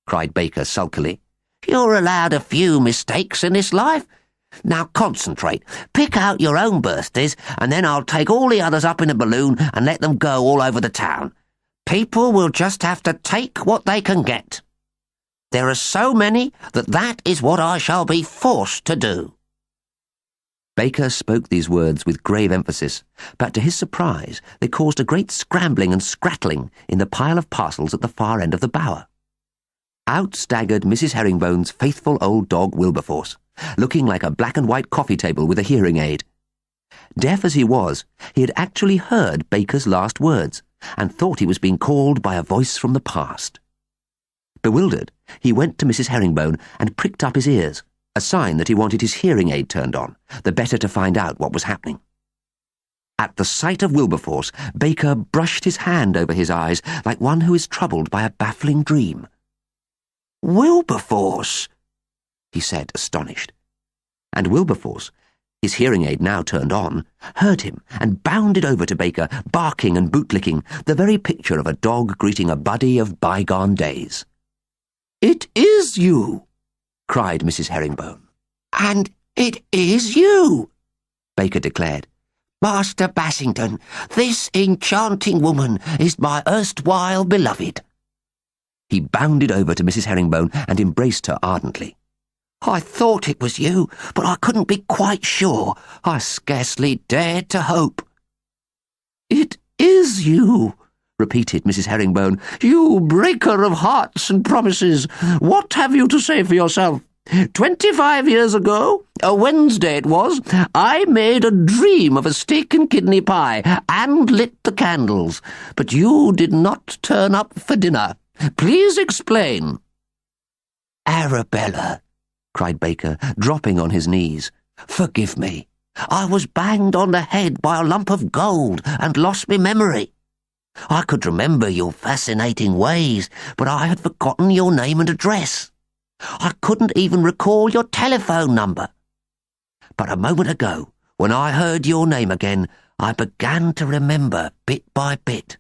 cried Baker sulkily. You're allowed a few mistakes in this life. Now concentrate. Pick out your own birthdays, and then I'll take all the others up in a balloon and let them go all over the town. People will just have to take what they can get. There are so many that is what I shall be forced to do. Baker spoke these words with grave emphasis, but to his surprise they caused a great scrambling and scrattling in the pile of parcels at the far end of the bower. Out staggered Mrs. Herringbone's faithful old dog Wilberforce, looking like a black and white coffee table with a hearing aid. Deaf as he was, he had actually heard Baker's last words, and thought he was being called by a voice from the past. Bewildered, he went to Mrs. Herringbone and pricked up his ears, a sign that he wanted his hearing aid turned on, the better to find out what was happening. At the sight of Wilberforce, Baker brushed his hand over his eyes like one who is troubled by a baffling dream. Wilberforce, he said, astonished. And Wilberforce, his hearing aid now turned on, heard him and bounded over to Baker, barking and bootlicking, the very picture of a dog greeting a buddy of bygone days. It is you, cried Mrs. Herringbone. And it is you, Baker declared. Master Bassington, this enchanting woman is my erstwhile beloved. He bounded over to Mrs. Herringbone and embraced her ardently. I thought it was you, but I couldn't be quite sure. I scarcely dared to hope. It is you, repeated Mrs. Herringbone. You breaker of hearts and promises. What have you to say for yourself? 25 years ago, a Wednesday it was, I made a dream of a steak and kidney pie and lit the candles, but you did not turn up for dinner. Please explain. Arabella, cried Baker, dropping on his knees. Forgive me. I was banged on the head by a lump of gold and lost my memory. I could remember your fascinating ways, but I had forgotten your name and address. I couldn't even recall your telephone number. But a moment ago, when I heard your name again, I began to remember bit by bit.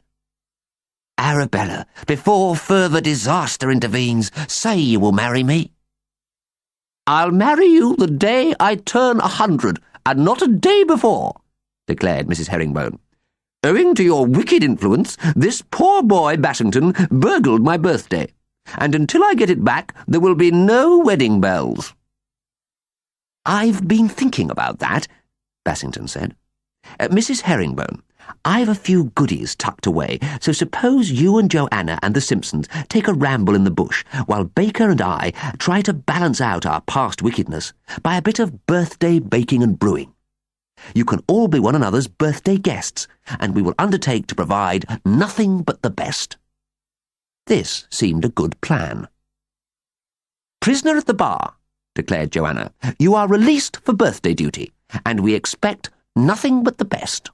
Arabella, before further disaster intervenes, say you will marry me. I'll marry you the day I turn 100, and not a day before, declared Mrs. Herringbone. Owing to your wicked influence, this poor boy Bassington burgled my birthday, and until I get it back, there will be no wedding bells. I've been thinking about that, Bassington said. Mrs. Herringbone, I've a few goodies tucked away, so suppose you and Joanna and the Simpsons take a ramble in the bush, while Baker and I try to balance out our past wickedness by a bit of birthday baking and brewing. You can all be one another's birthday guests, and we will undertake to provide nothing but the best. This seemed a good plan. Prisoner at the bar, declared Joanna, you are released for birthday duty, and we expect nothing but the best.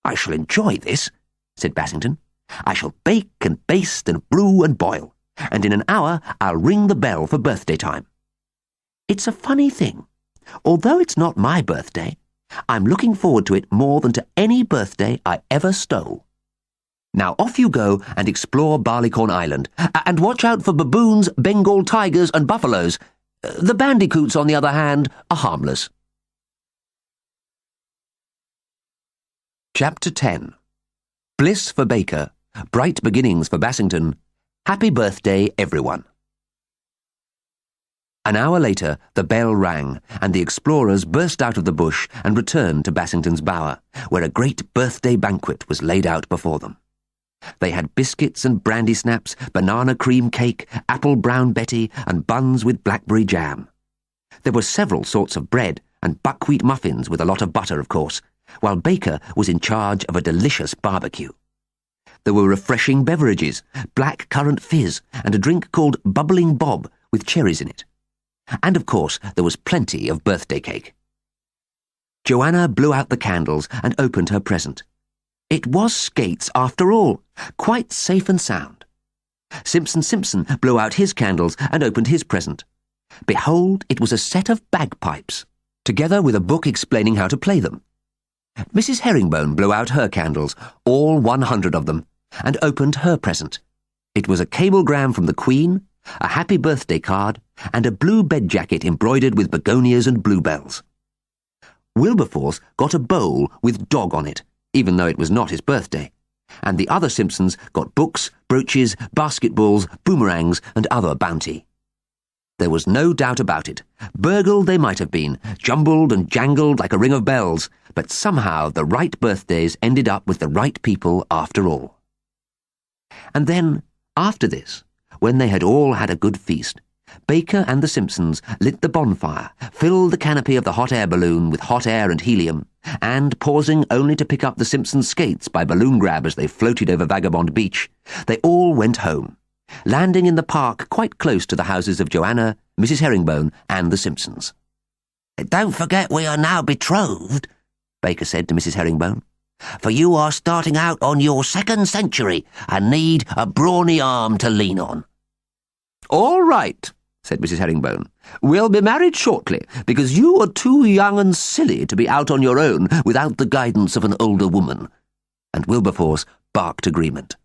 I shall enjoy this, said Bassington. I shall bake and baste and brew and boil, and in an hour I'll ring the bell for birthday time. It's a funny thing. Although it's not my birthday, I'm looking forward to it more than to any birthday I ever stole. Now off you go and explore Barleycorn Island, and watch out for baboons, Bengal tigers and buffaloes. The bandicoots, on the other hand, are harmless. Chapter 10. Bliss for Baker, bright beginnings for Bassington. Happy birthday, everyone. An hour later, the bell rang, and the explorers burst out of the bush and returned to Bassington's bower, where a great birthday banquet was laid out before them. They had biscuits and brandy snaps, banana cream cake, apple brown Betty, and buns with blackberry jam. There were several sorts of bread, and buckwheat muffins with a lot of butter, of course, while Baker was in charge of a delicious barbecue. There were refreshing beverages, black currant fizz, and a drink called Bubbling Bob with cherries in it. And, of course, there was plenty of birthday cake. Joanna blew out the candles and opened her present. It was skates, after all, quite safe and sound. Simpson blew out his candles and opened his present. Behold, it was a set of bagpipes, together with a book explaining how to play them. Mrs. Herringbone blew out her candles, all 100 of them, and opened her present. It was a cablegram from the Queen, a happy birthday card, and a blue bed jacket embroidered with begonias and bluebells. Wilberforce got a bowl with dog on it, even though it was not his birthday, and the other Simpsons got books, brooches, basketballs, boomerangs, and other bounty. There was no doubt about it. Burgled they might have been, jumbled and jangled like a ring of bells, but somehow the right birthdays ended up with the right people after all. And then, after this, when they had all had a good feast, Baker and the Simpsons lit the bonfire, filled the canopy of the hot air balloon with hot air and helium, and, pausing only to pick up the Simpsons' skates by balloon grab as they floated over Vagabond Beach, they all went home, landing in the park quite close to the houses of Joanna, Mrs. Herringbone, and the Simpsons. "Don't forget we are now betrothed," Baker said to Mrs. Herringbone, "for you are starting out on your 2nd century and need a brawny arm to lean on." "All right," said Mrs. Herringbone. "We'll be married shortly, because you are too young and silly to be out on your own without the guidance of an older woman." And Wilberforce barked agreement.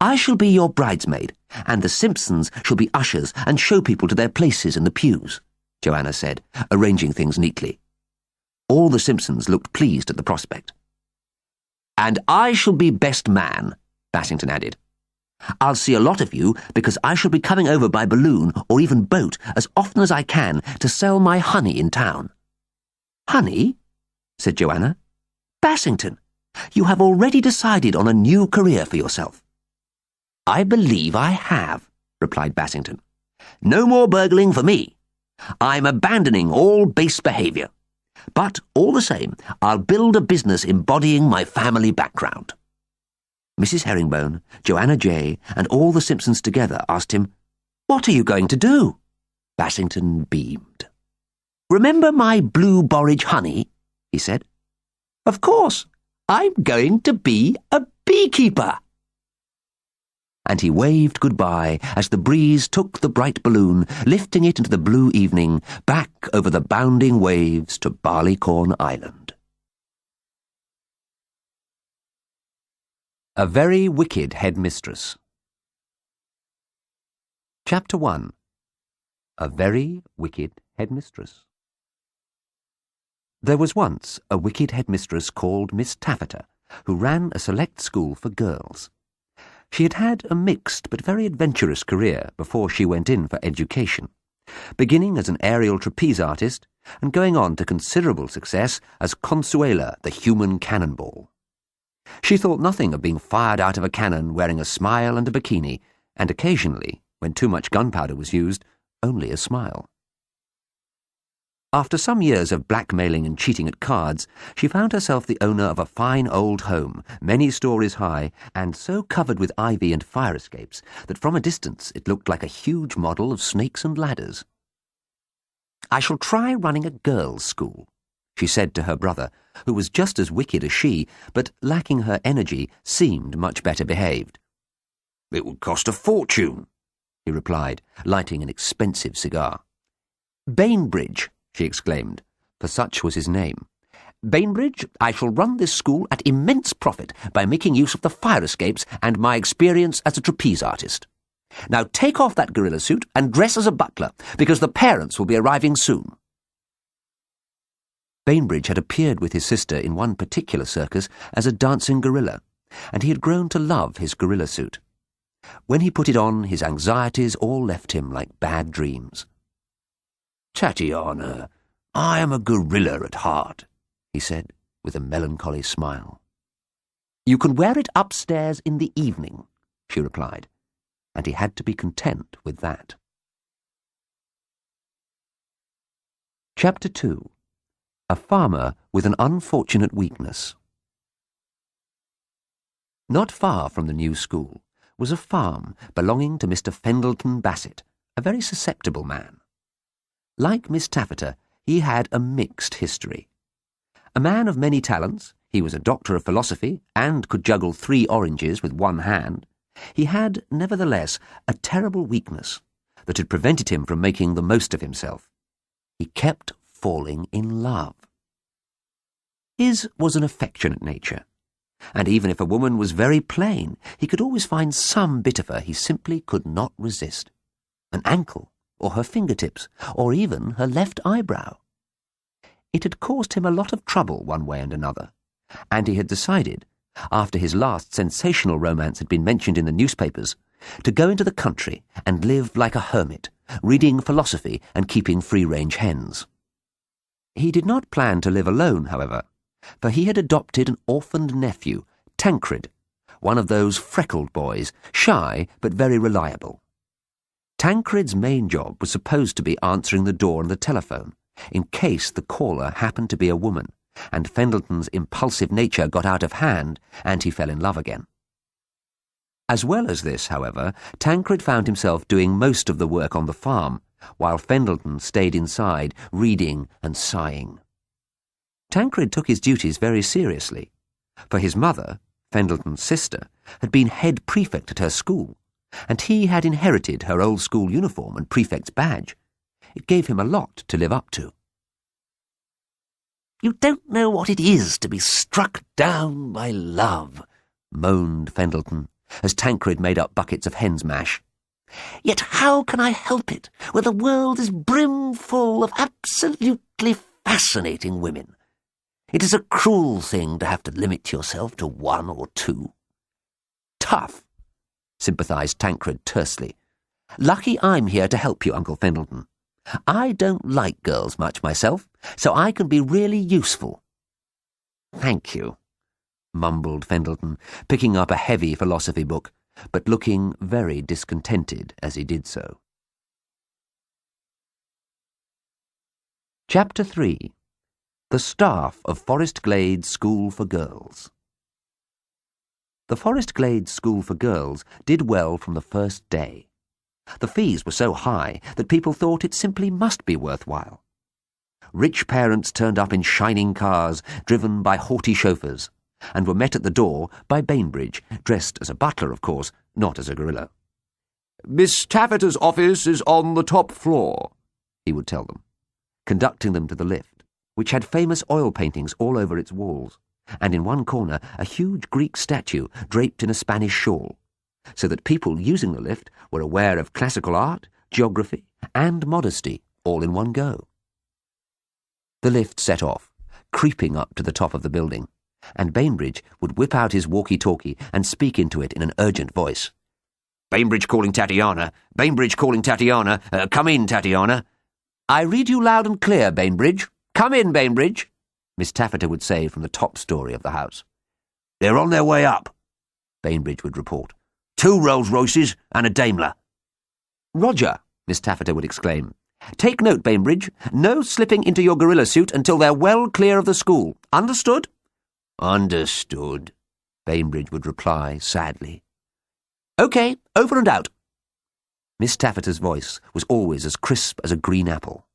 "I shall be your bridesmaid, and the Simpsons shall be ushers and show people to their places in the pews," Joanna said, arranging things neatly. All the Simpsons looked pleased at the prospect. "And I shall be best man," Bassington added. "I'll see a lot of you because I shall be coming over by balloon or even boat as often as I can to sell my honey in town." "Honey?" said Joanna. "Bassington, you have already decided on a new career for yourself." "I believe I have," replied Bassington. "No more burgling for me. I'm abandoning all base behaviour. But, all the same, I'll build a business embodying my family background." Mrs. Herringbone, Joanna Joy, and all the Simpsons together asked him, "What are you going to do?" Bassington beamed. "Remember my blue borage honey?" he said. "Of course, I'm going to be a beekeeper." And he waved goodbye as the breeze took the bright balloon, lifting it into the blue evening, back over the bounding waves to Barleycorn Island. A Very Wicked Headmistress. Chapter 1. A Very Wicked Headmistress. There was once a wicked headmistress called Miss Taffeta, who ran a select school for girls. She had had a mixed but very adventurous career before she went in for education, beginning as an aerial trapeze artist and going on to considerable success as Consuela, the human cannonball. She thought nothing of being fired out of a cannon wearing a smile and a bikini, and occasionally, when too much gunpowder was used, only a smile. After some years of blackmailing and cheating at cards, she found herself the owner of a fine old home, many stories high, and so covered with ivy and fire escapes that from a distance it looked like a huge model of snakes and ladders. "I shall try running a girls' school," she said to her brother, who was just as wicked as she, but lacking her energy, seemed much better behaved. "It would cost a fortune," he replied, lighting an expensive cigar. "Bainbridge," she exclaimed, for such was his name. "Bainbridge, I shall run this school at immense profit by making use of the fire escapes and my experience as a trapeze artist. Now take off that gorilla suit and dress as a butler, because the parents will be arriving soon." Bainbridge had appeared with his sister in one particular circus as a dancing gorilla, and he had grown to love his gorilla suit. When he put it on, his anxieties all left him like bad dreams. "Tatiana, I am a gorilla at heart," he said, with a melancholy smile. "You can wear it upstairs in the evening," she replied, and he had to be content with that. Chapter 2. A Farmer with an Unfortunate Weakness. Not far from the new school was a farm belonging to Mr. Fendleton Bassett, a very susceptible man. Like Miss Taffeta, he had a mixed history. A man of many talents, he was a doctor of philosophy and could juggle 3 oranges with one hand. He had, nevertheless, a terrible weakness that had prevented him from making the most of himself. He kept falling in love. His was an affectionate nature, and even if a woman was very plain, he could always find some bit of her he simply could not resist. An ankle, or her fingertips, or even her left eyebrow. It had caused him a lot of trouble one way and another, and he had decided, after his last sensational romance had been mentioned in the newspapers, to go into the country and live like a hermit, reading philosophy and keeping free-range hens. He did not plan to live alone, however, for he had adopted an orphaned nephew, Tancred, one of those freckled boys, shy but very reliable. Tancred's main job was supposed to be answering the door on the telephone, in case the caller happened to be a woman, and Fendleton's impulsive nature got out of hand, and he fell in love again. As well as this, however, Tancred found himself doing most of the work on the farm, while Fendleton stayed inside, reading and sighing. Tancred took his duties very seriously, for his mother, Fendleton's sister, had been head prefect at her school, and he had inherited her old school uniform and prefect's badge. It gave him a lot to live up to. "You don't know what it is to be struck down by love," moaned Fendleton, as Tancred made up buckets of hen's mash. "Yet how can I help it, when the world is brimful of absolutely fascinating women? It is a cruel thing to have to limit yourself to 1 or 2. "Tough," sympathized Tancred tersely. "Lucky I'm here to help you, Uncle Fendleton. I don't like girls much myself, so I can be really useful." "Thank you," mumbled Fendleton, picking up a heavy philosophy book, but looking very discontented as he did so. Chapter 3. The Staff of Forest Glades School for Girls. The Forest Glades School for Girls did well from the first day. The fees were so high that people thought it simply must be worthwhile. Rich parents turned up in shining cars, driven by haughty chauffeurs, and were met at the door by Bainbridge, dressed as a butler, of course, not as a gorilla. "Miss Taffeta's office is on the top floor," he would tell them, conducting them to the lift, which had famous oil paintings all over its walls, and in one corner a huge Greek statue draped in a Spanish shawl, so that people using the lift were aware of classical art, geography, and modesty all in one go. The lift set off, creeping up to the top of the building, and Bainbridge would whip out his walkie-talkie and speak into it in an urgent voice. "Bainbridge calling Tatiana. Bainbridge calling Tatiana. Come in, Tatiana." "I read you loud and clear, Bainbridge. Come in, Bainbridge," Miss Taffeta would say from the top story of the house. "They're on their way up," Bainbridge would report. 2 Rolls-Royces and a Daimler." "Roger," Miss Taffeta would exclaim. "Take note, Bainbridge. No slipping into your gorilla suit until they're well clear of the school. Understood?" "Understood," Bainbridge would reply sadly. "OK, over and out." Miss Taffeta's voice was always as crisp as a green apple.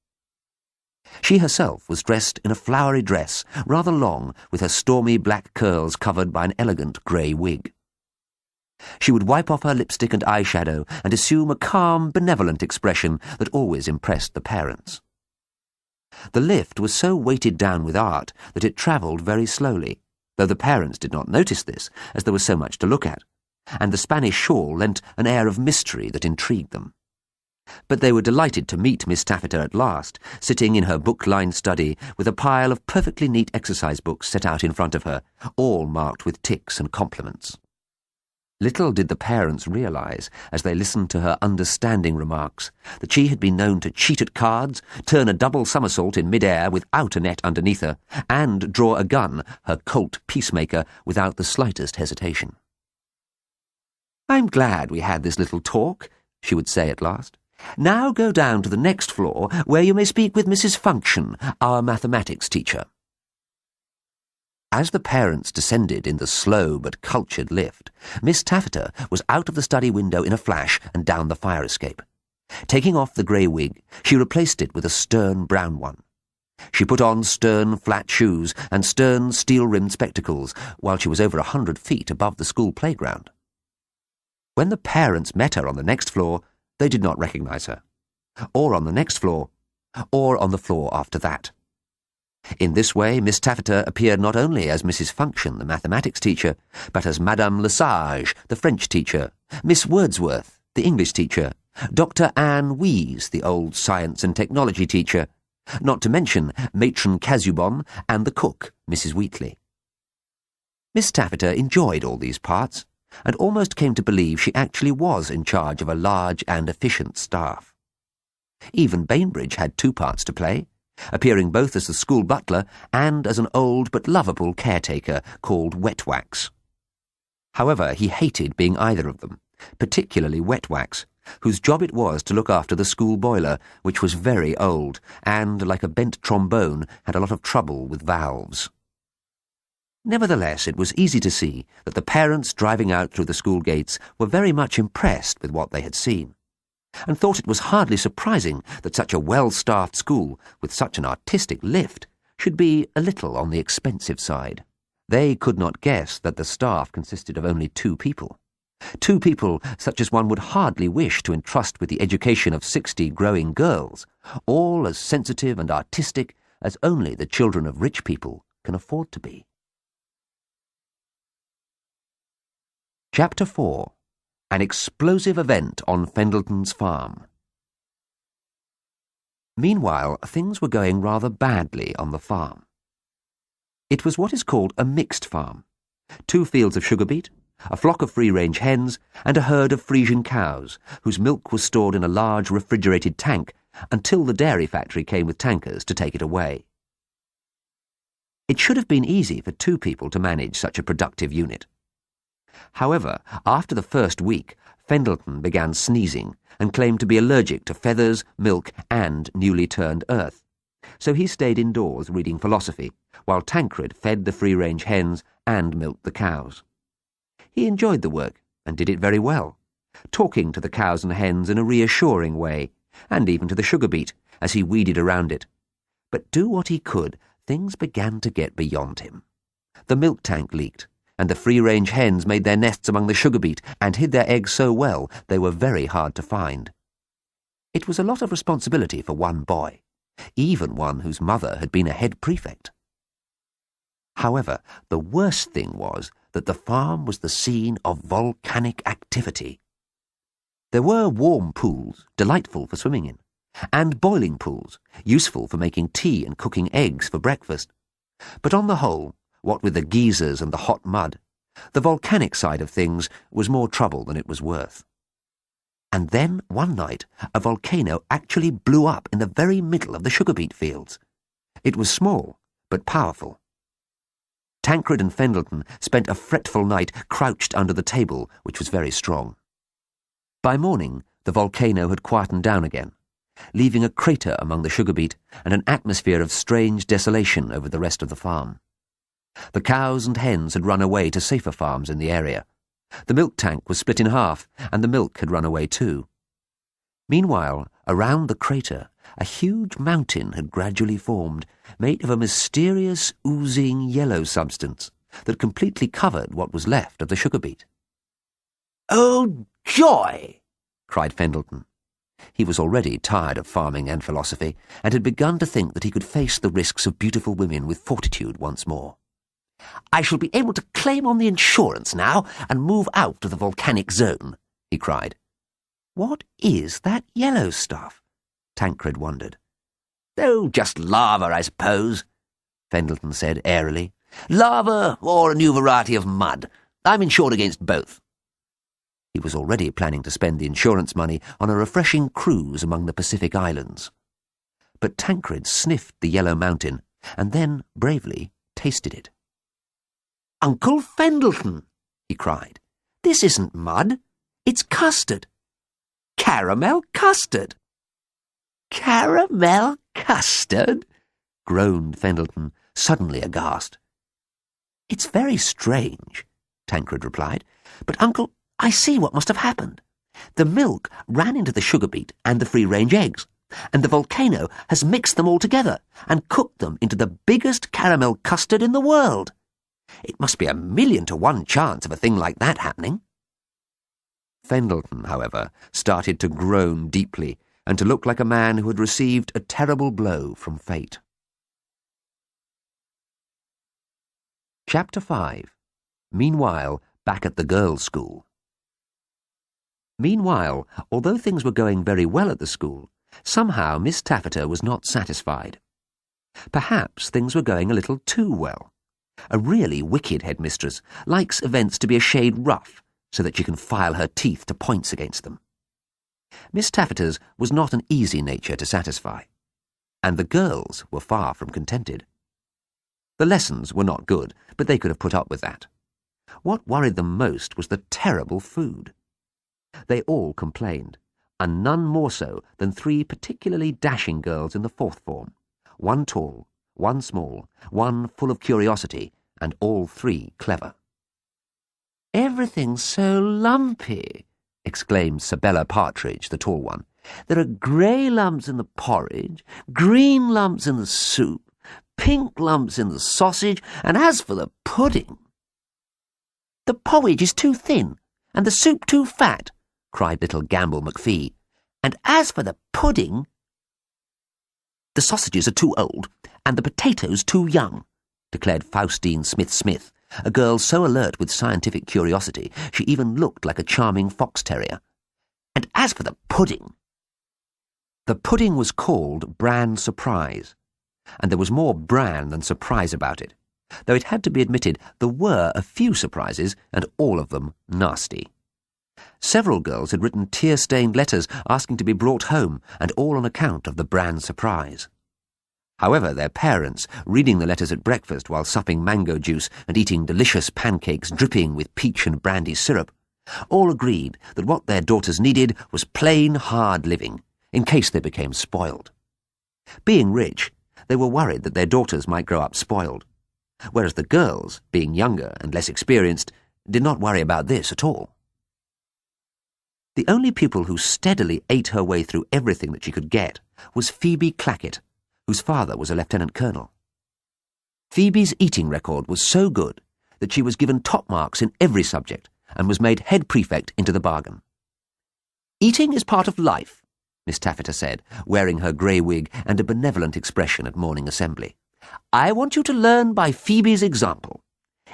She herself was dressed in a flowery dress, rather long, with her stormy black curls covered by an elegant grey wig. She would wipe off her lipstick and eyeshadow and assume a calm, benevolent expression that always impressed the parents. The lift was so weighted down with art that it travelled very slowly, though the parents did not notice this, as there was so much to look at, and the Spanish shawl lent an air of mystery that intrigued them. But they were delighted to meet Miss Taffeta at last, sitting in her book-lined study with a pile of perfectly neat exercise books set out in front of her, all marked with ticks and compliments. Little did the parents realise, as they listened to her understanding remarks, that she had been known to cheat at cards, turn a double somersault in mid-air without a net underneath her, and draw a gun, her Colt Peacemaker, without the slightest hesitation. "I'm glad we had this little talk," she would say at last. "Now go down to the next floor, where you may speak with Mrs. Function, our mathematics teacher." As the parents descended in the slow but cultured lift, Miss Taffeta was out of the study window in a flash and down the fire escape. Taking off the grey wig, she replaced it with a stern brown one. She put on stern flat shoes and stern steel-rimmed spectacles while she was over 100 feet above the school playground. When the parents met her on the next floor, they did not recognise her, or on the next floor, or on the floor after that. In this way, Miss Taffeta appeared not only as Mrs. Function, the mathematics teacher, but as Madame Lesage, the French teacher, Miss Wordsworth, the English teacher, Dr. Anne Wees, the old science and technology teacher, not to mention Matron Casubon and the cook, Mrs. Wheatley. Miss Taffeta enjoyed all these parts, and almost came to believe she actually was in charge of a large and efficient staff. Even Bainbridge had 2 parts to play, appearing both as the school butler and as an old but lovable caretaker called Wetwax. However, he hated being either of them, particularly Wetwax, whose job it was to look after the school boiler, which was very old and, like a bent trombone, had a lot of trouble with valves. Nevertheless, it was easy to see that the parents driving out through the school gates were very much impressed with what they had seen, and thought it was hardly surprising that such a well-staffed school, with such an artistic lift, should be a little on the expensive side. They could not guess that the staff consisted of only 2 people. 2 people such as one would hardly wish to entrust with the education of 60 growing girls, all as sensitive and artistic as only the children of rich people can afford to be. Chapter 4. An explosive event on Fendleton's farm. Meanwhile, things were going rather badly on the farm. It was what is called a mixed farm. 2 fields of sugar beet, a flock of free-range hens, and a herd of Frisian cows, whose milk was stored in a large refrigerated tank until the dairy factory came with tankers to take it away. It should have been easy for 2 people to manage such a productive unit. However, after the first week, Fendleton began sneezing and claimed to be allergic to feathers, milk, and newly turned earth. So he stayed indoors reading philosophy, while Tancred fed the free-range hens and milked the cows. He enjoyed the work and did it very well, talking to the cows and hens in a reassuring way, and even to the sugar beet as he weeded around it. But do what he could, things began to get beyond him. The milk tank leaked, and the free-range hens made their nests among the sugar beet and hid their eggs so well they were very hard to find. It was a lot of responsibility for one boy, even one whose mother had been a head prefect. However, the worst thing was that the farm was the scene of volcanic activity. There were warm pools, delightful for swimming in, and boiling pools, useful for making tea and cooking eggs for breakfast. But on the whole, what with the geysers and the hot mud, the volcanic side of things was more trouble than it was worth. And then, one night, a volcano actually blew up in the very middle of the sugar beet fields. It was small, but powerful. Tancred and Fendleton spent a fretful night crouched under the table, which was very strong. By morning, the volcano had quietened down again, leaving a crater among the sugar beet and an atmosphere of strange desolation over the rest of the farm. The cows and hens had run away to safer farms in the area. The milk tank was split in half, and the milk had run away too. Meanwhile, around the crater, a huge mountain had gradually formed, made of a mysterious, oozing yellow substance that completely covered what was left of the sugar beet. "Oh, joy!" cried Fendleton. He was already tired of farming and philosophy, and had begun to think that he could face the risks of beautiful women with fortitude once more. "I shall be able to claim on the insurance now and move out of the volcanic zone," he cried. "What is that yellow stuff?" Tancred wondered. "Oh, just lava, I suppose," Fendleton said airily. "Lava or a new variety of mud. I'm insured against both." He was already planning to spend the insurance money on a refreshing cruise among the Pacific Islands. But Tancred sniffed the yellow mountain and then, bravely, tasted it. "Uncle Fendleton," he cried, "this isn't mud. It's custard. Caramel custard." "Caramel custard?" groaned Fendleton, suddenly aghast. "It's very strange," Tancred replied, "but, Uncle, I see what must have happened. The milk ran into the sugar beet and the free-range eggs, and the volcano has mixed them all together and cooked them into the biggest caramel custard in the world. It must be 1,000,000 to 1 chance of a thing like that happening." Fendleton, however, started to groan deeply and to look like a man who had received a terrible blow from fate. Chapter 5. Meanwhile, back at the girls' school. Meanwhile, although things were going very well at the school, somehow Miss Taffeta was not satisfied. Perhaps things were going a little too well. A really wicked headmistress likes events to be a shade rough, so that she can file her teeth to points against them. Miss Taffeta's was not an easy nature to satisfy, and the girls were far from contented. The lessons were not good, but they could have put up with that. What worried them most was the terrible food. They all complained, and none more so than 3 particularly dashing girls in the 4th form, 1 tall, 1 small, 1 full of curiosity, and all 3 clever. "Everything's so lumpy," exclaimed Sabella Partridge, the tall one. "There are grey lumps in the porridge, green lumps in the soup, pink lumps in the sausage, and as for the pudding—" "The porridge is too thin, and the soup too fat," cried little Gamble McPhee. "And as for the pudding—" "The sausages are too old, and the potatoes too young," declared Faustine Smith-Smith, a girl so alert with scientific curiosity she even looked like a charming fox terrier. "And as for the pudding—" The pudding was called Bran Surprise, and there was more bran than surprise about it, though it had to be admitted there were a few surprises, and all of them nasty. Several girls had written tear-stained letters asking to be brought home, and all on account of the Bran Surprise. However, their parents, reading the letters at breakfast while supping mango juice and eating delicious pancakes dripping with peach and brandy syrup, all agreed that what their daughters needed was plain hard living, in case they became spoiled. Being rich, they were worried that their daughters might grow up spoiled, whereas the girls, being younger and less experienced, did not worry about this at all. The only pupil who steadily ate her way through everything that she could get was Phoebe Clackett, whose father was a lieutenant colonel. Phoebe's eating record was so good that she was given top marks in every subject and was made head prefect into the bargain. "Eating is part of life," Miss Taffeta said, wearing her grey wig and a benevolent expression at morning assembly. "I want you to learn by Phoebe's example.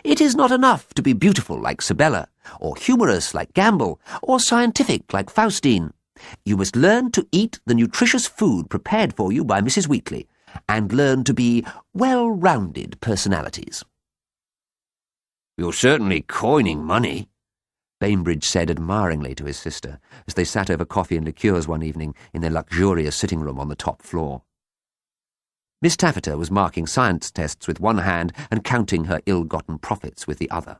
It is not enough to be beautiful like Sabella, or humorous like Gamble, or scientific like Faustine. You must learn to eat the nutritious food prepared for you by Mrs. Wheatley, and learn to be well-rounded personalities." "You're certainly coining money," Bainbridge said admiringly to his sister as they sat over coffee and liqueurs one evening in their luxurious sitting-room on the top floor. Miss Taffeta was marking science tests with one hand and counting her ill-gotten profits with the other.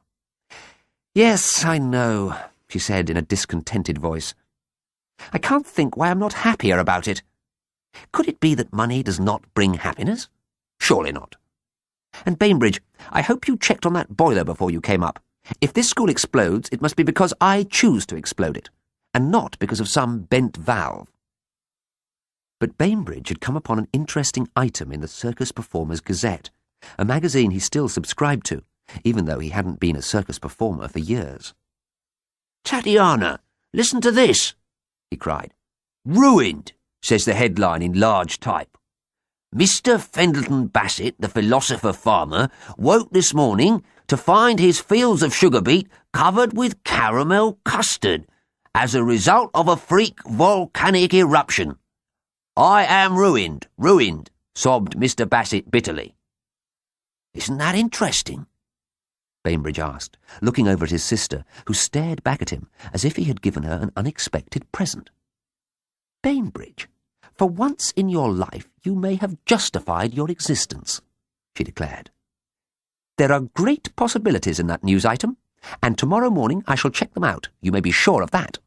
"Yes, I know," she said in a discontented voice. "I can't think why I'm not happier about it. Could it be that money does not bring happiness? Surely not. And Bainbridge, I hope you checked on that boiler before you came up. If this school explodes, it must be because I choose to explode it, and not because of some bent valve. But Bainbridge had come upon an interesting item in the Circus Performers' Gazette, a magazine he still subscribed to, even though he hadn't been a circus performer for years. "Tatiana, listen to this," he cried. "Ruined," says the headline in large type. "Mr. Fendleton Bassett, the philosopher farmer, woke this morning to find his fields of sugar beet covered with caramel custard as a result of a freak volcanic eruption. I am ruined, ruined," sobbed Mr. Bassett bitterly. "Isn't that interesting?" Bainbridge asked, looking over at his sister, who stared back at him as if he had given her an unexpected present. "Bainbridge, for once in your life you may have justified your existence," she declared. "There are great possibilities in that news item, and tomorrow morning I shall check them out, you may be sure of that."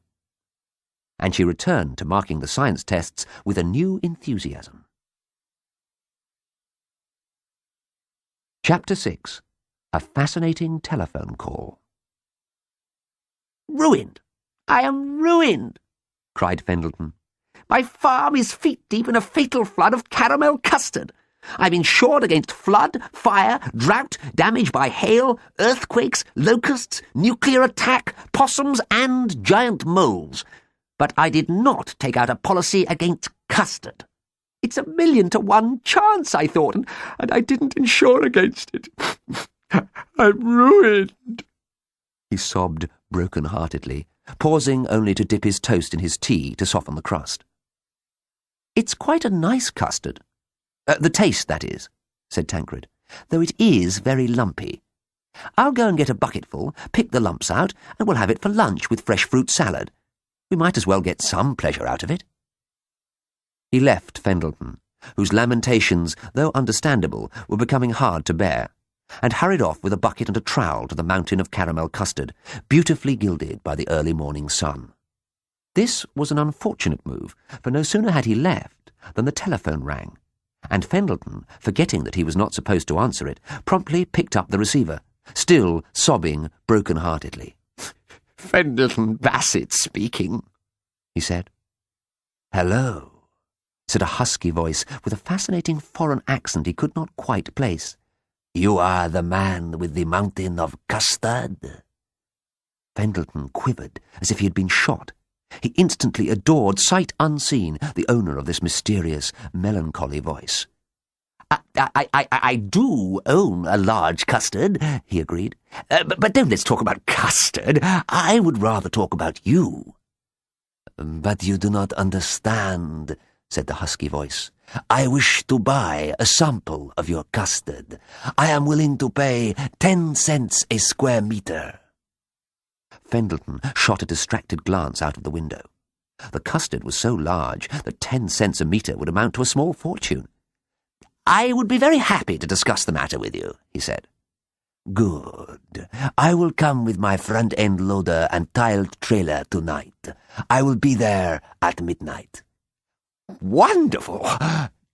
And she returned to marking the science tests with a new enthusiasm. Chapter 6. A Fascinating Telephone Call. "Ruined! I am ruined!" cried Fendleton. "My farm is feet deep in a fatal flood of caramel custard. I'm insured against flood, fire, drought, damage by hail, earthquakes, locusts, nuclear attack, possums, and giant moles. But I did not take out a policy against custard. It's 1,000,000 to 1 chance, I thought, and I didn't insure against it. I'm ruined," he sobbed broken-heartedly, pausing only to dip his toast in his tea to soften the crust. "It's quite a nice custard. The taste, that is," said Tancred, "though it is very lumpy. I'll go and get a bucketful, pick the lumps out, and we'll have it for lunch with fresh fruit salad. We might as well get some pleasure out of it." He left Fendleton, whose lamentations, though understandable, were becoming hard to bear, and hurried off with a bucket and a trowel to the mountain of caramel custard, beautifully gilded by the early morning sun. This was an unfortunate move, for no sooner had he left than the telephone rang, and Fendleton, forgetting that he was not supposed to answer it, promptly picked up the receiver, still sobbing broken-heartedly. "Fendleton Bassett speaking," he said. "Hello," said a husky voice with a fascinating foreign accent he could not quite place. "You are the man with the mountain of custard?" Fendleton quivered as if he had been shot. He instantly adored, sight unseen, the owner of this mysterious, melancholy voice. I do own a large custard," he agreed. But don't let's talk about custard. I would rather talk about you." "But you do not understand," said the husky voice. "I wish to buy a sample of your custard. I am willing to pay 10 cents a square meter." Fendleton shot a distracted glance out of the window. The custard was so large that 10 cents a metre would amount to a small fortune. "I would be very happy to discuss the matter with you," he said. "Good. I will come with my front-end loader and tiled trailer tonight. I will be there at midnight." "Wonderful!"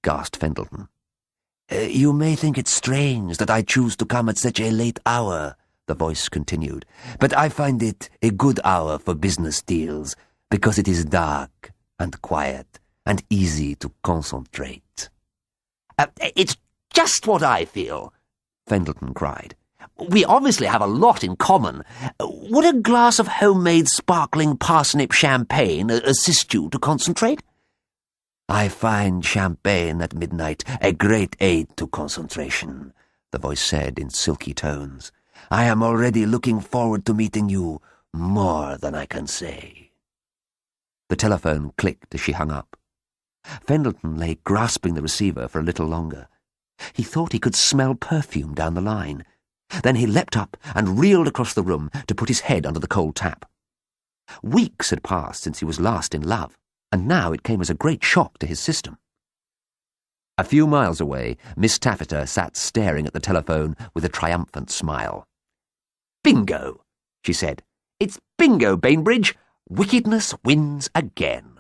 gasped Fendleton. You may think it strange that I choose to come at such a late hour," the voice continued, "but I find it a good hour for business deals, because it is dark and quiet and easy to concentrate." It's just what I feel," Fendleton cried. "We obviously have a lot in common. Would a glass of homemade sparkling parsnip champagne assist you to concentrate?" "I find champagne at midnight a great aid to concentration," the voice said in silky tones. "I am already looking forward to meeting you more than I can say." The telephone clicked as she hung up. Fendleton lay grasping the receiver for a little longer. He thought he could smell perfume down the line. Then he leapt up and reeled across the room to put his head under the cold tap. Weeks had passed since he was last in love, and now it came as a great shock to his system. A few miles away, Miss Taffeta sat staring at the telephone with a triumphant smile. "Bingo," she said. "It's bingo, Bainbridge. Wickedness wins again."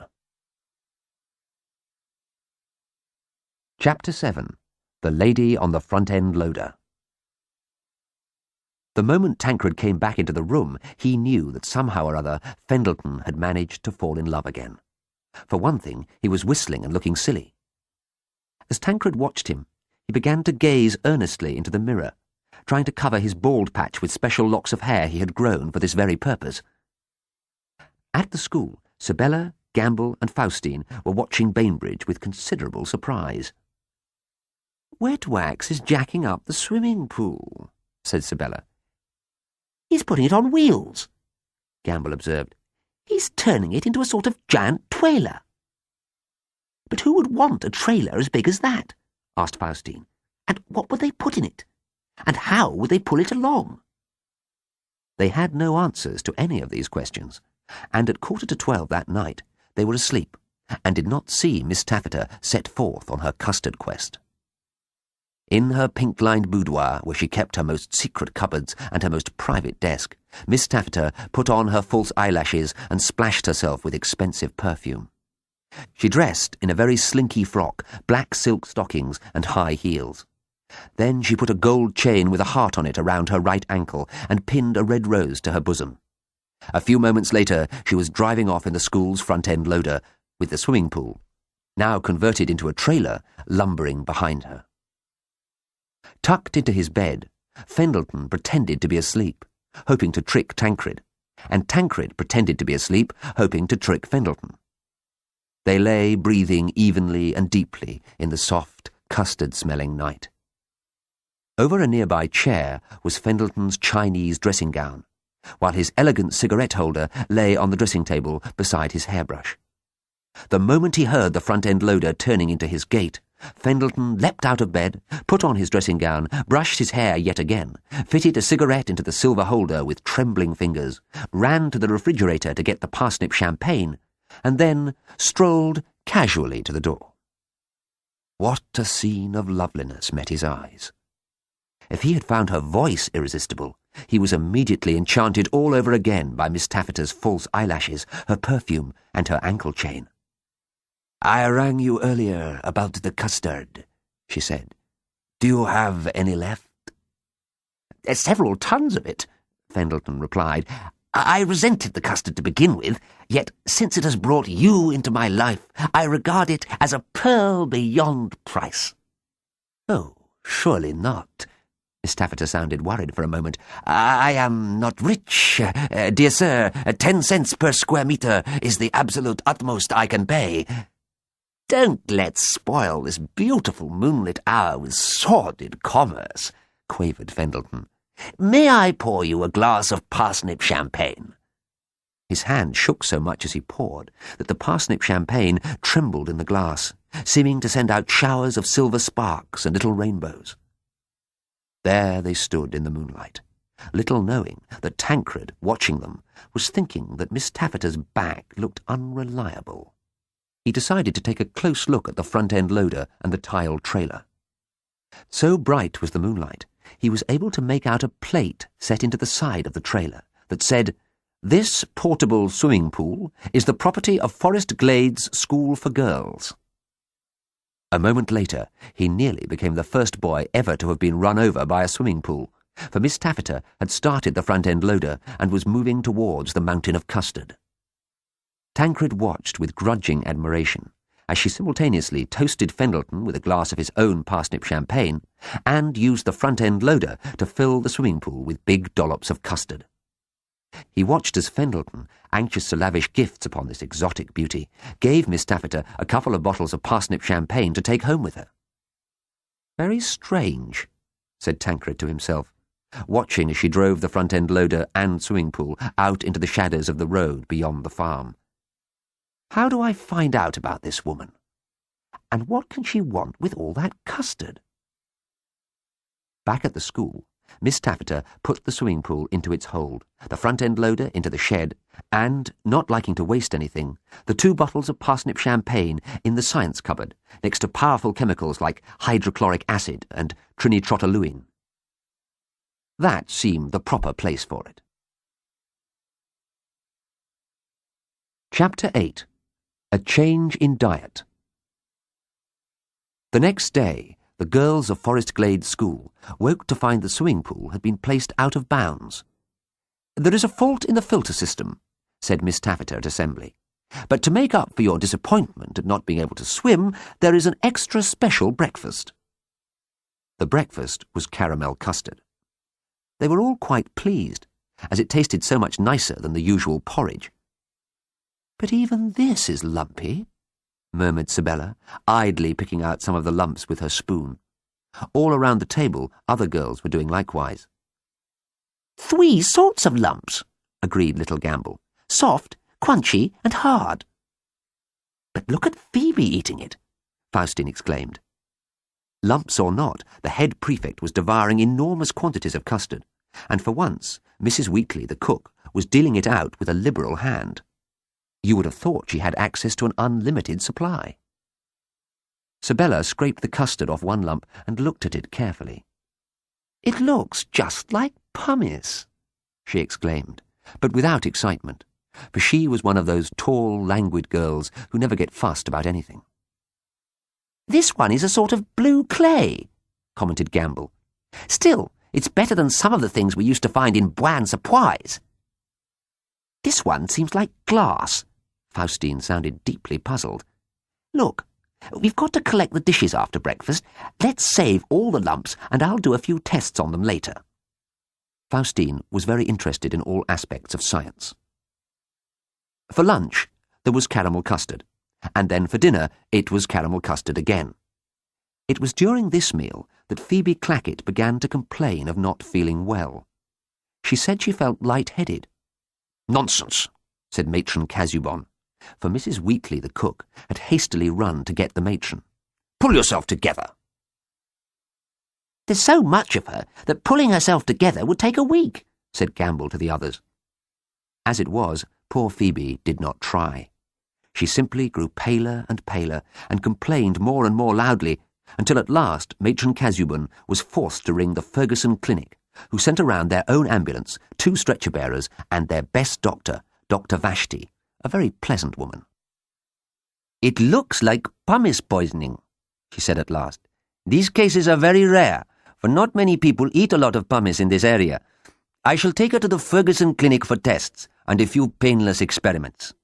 Chapter 7. The Lady on the Front-End Loader. The moment Tancred came back into the room, he knew that somehow or other Fendleton had managed to fall in love again. For one thing, he was whistling and looking silly. As Tancred watched him, he began to gaze earnestly into the mirror, trying to cover his bald patch with special locks of hair he had grown for this very purpose. At the school, Sibella, Gamble and Faustine were watching Bainbridge with considerable surprise. "Wetwax is jacking up the swimming pool," said Sibella. "He's putting it on wheels," Gamble observed. "He's turning it into a sort of giant trailer." "But who would want a trailer as big as that?" asked Faustine. "And what would they put in it? And how would they pull it along?" They had no answers to any of these questions, and at 11:45 that night they were asleep and did not see Miss Taffeta set forth on her custard quest. In her pink-lined boudoir, where she kept her most secret cupboards and her most private desk, Miss Taffeta put on her false eyelashes and splashed herself with expensive perfume. She dressed in a very slinky frock, black silk stockings and high heels. Then she put a gold chain with a heart on it around her right ankle and pinned a red rose to her bosom. A few moments later, she was driving off in the school's front-end loader, with the swimming pool, now converted into a trailer, lumbering behind her. Tucked into his bed, Fendleton pretended to be asleep, hoping to trick Tancred, and Tancred pretended to be asleep, hoping to trick Fendleton. They lay breathing evenly and deeply in the soft, custard-smelling night. Over a nearby chair was Fendleton's Chinese dressing gown, while his elegant cigarette holder lay on the dressing table beside his hairbrush. The moment he heard the front-end loader turning into his gate, Fendleton leapt out of bed, put on his dressing gown, brushed his hair yet again, fitted a cigarette into the silver holder with trembling fingers, ran to the refrigerator to get the parsnip champagne, and then strolled casually to the door. What a scene of loveliness met his eyes! If he had found her voice irresistible, he was immediately enchanted all over again by Miss Taffeta's false eyelashes, her perfume, and her ankle chain. "I rang you earlier about the custard," she said. "Do you have any left?" "Several tons of it," Fendleton replied. "I resented the custard to begin with, yet since it has brought you into my life, I regard it as a pearl beyond price." "Oh, surely not." Miss Taffeta sounded worried for a moment. "I am not rich, dear sir. 10 cents per square metre is the absolute utmost I can pay." "Don't let's spoil this beautiful moonlit hour with sordid commerce," quavered Fendleton. "May I pour you a glass of parsnip champagne?" His hand shook so much as he poured that the parsnip champagne trembled in the glass, seeming to send out showers of silver sparks and little rainbows. There they stood in the moonlight, little knowing that Tancred, watching them, was thinking that Miss Taffeta's back looked unreliable. He decided to take a close look at the front-end loader and the tiled trailer. So bright was the moonlight, he was able to make out a plate set into the side of the trailer that said, "This portable swimming pool is the property of Forest Glades School for Girls." A moment later, he nearly became the first boy ever to have been run over by a swimming pool, for Miss Taffeta had started the front-end loader and was moving towards the mountain of custard. Tancred watched with grudging admiration as she simultaneously toasted Fendleton with a glass of his own parsnip champagne and used the front-end loader to fill the swimming pool with big dollops of custard. He watched as Fendleton, anxious to lavish gifts upon this exotic beauty, gave Miss Taffeta a couple of bottles of parsnip champagne to take home with her. "Very strange," said Tancred to himself, watching as she drove the front-end loader and swimming pool out into the shadows of the road beyond the farm. "How do I find out about this woman? And what can she want with all that custard?" Back at the school, Miss Taffeta put the swimming pool into its hold, the front-end loader into the shed, and, not liking to waste anything, the 2 bottles of parsnip champagne in the science cupboard, next to powerful chemicals like hydrochloric acid and trinitrotoluene. That seemed the proper place for it. Chapter 8. A Change in Diet. The next day, the girls of Forest Glades School woke to find the swimming pool had been placed out of bounds. "There is a fault in the filter system," said Miss Taffeta at assembly. But to make up for your disappointment at not being able to swim, there is an extra special breakfast. The breakfast was caramel custard. They were all quite pleased, as it tasted so much nicer than the usual porridge. "But even this is lumpy," murmured Sibella, idly picking out some of the lumps with her spoon. All around the table, other girls were doing likewise. "3 sorts of lumps," agreed little Gamble. "Soft, crunchy, and hard." "But look at Phoebe eating it," Faustine exclaimed. Lumps or not, the head prefect was devouring enormous quantities of custard, and for once Mrs. Wheatley, the cook, was dealing it out with a liberal hand. You would have thought she had access to an unlimited supply. Sibella scraped the custard off one lump and looked at it carefully. "It looks just like pumice," she exclaimed, but without excitement, for she was one of those tall, languid girls who never get fussed about anything. "This one is a sort of blue clay," commented Gamble. "Still, it's better than some of the things we used to find in Bois Surprise." "This one seems like glass." Faustine sounded deeply puzzled. "Look, we've got to collect the dishes after breakfast. Let's save all the lumps, and I'll do a few tests on them later." Faustine was very interested in all aspects of science. For lunch, there was caramel custard, and then for dinner it was caramel custard again. It was during this meal that Phoebe Clackett began to complain of not feeling well. She said she felt light-headed. "Nonsense," said Matron Casubon, for Mrs. Wheatley, the cook, had hastily run to get the matron. "Pull yourself together." "There's so much of her that pulling herself together would take a week," said Gamble to the others. As it was, poor Phoebe did not try. She simply grew paler and complained more and more loudly, until at last Matron Casubon was forced to ring the Ferguson Clinic, who sent around their own ambulance, 2 stretcher-bearers, and their best doctor, Dr. Vashti, a very pleasant woman. "It looks like pumice poisoning," she said at last. "These cases are very rare, for not many people eat a lot of pumice in this area. I shall take her to the Ferguson Clinic for tests and a few painless experiments."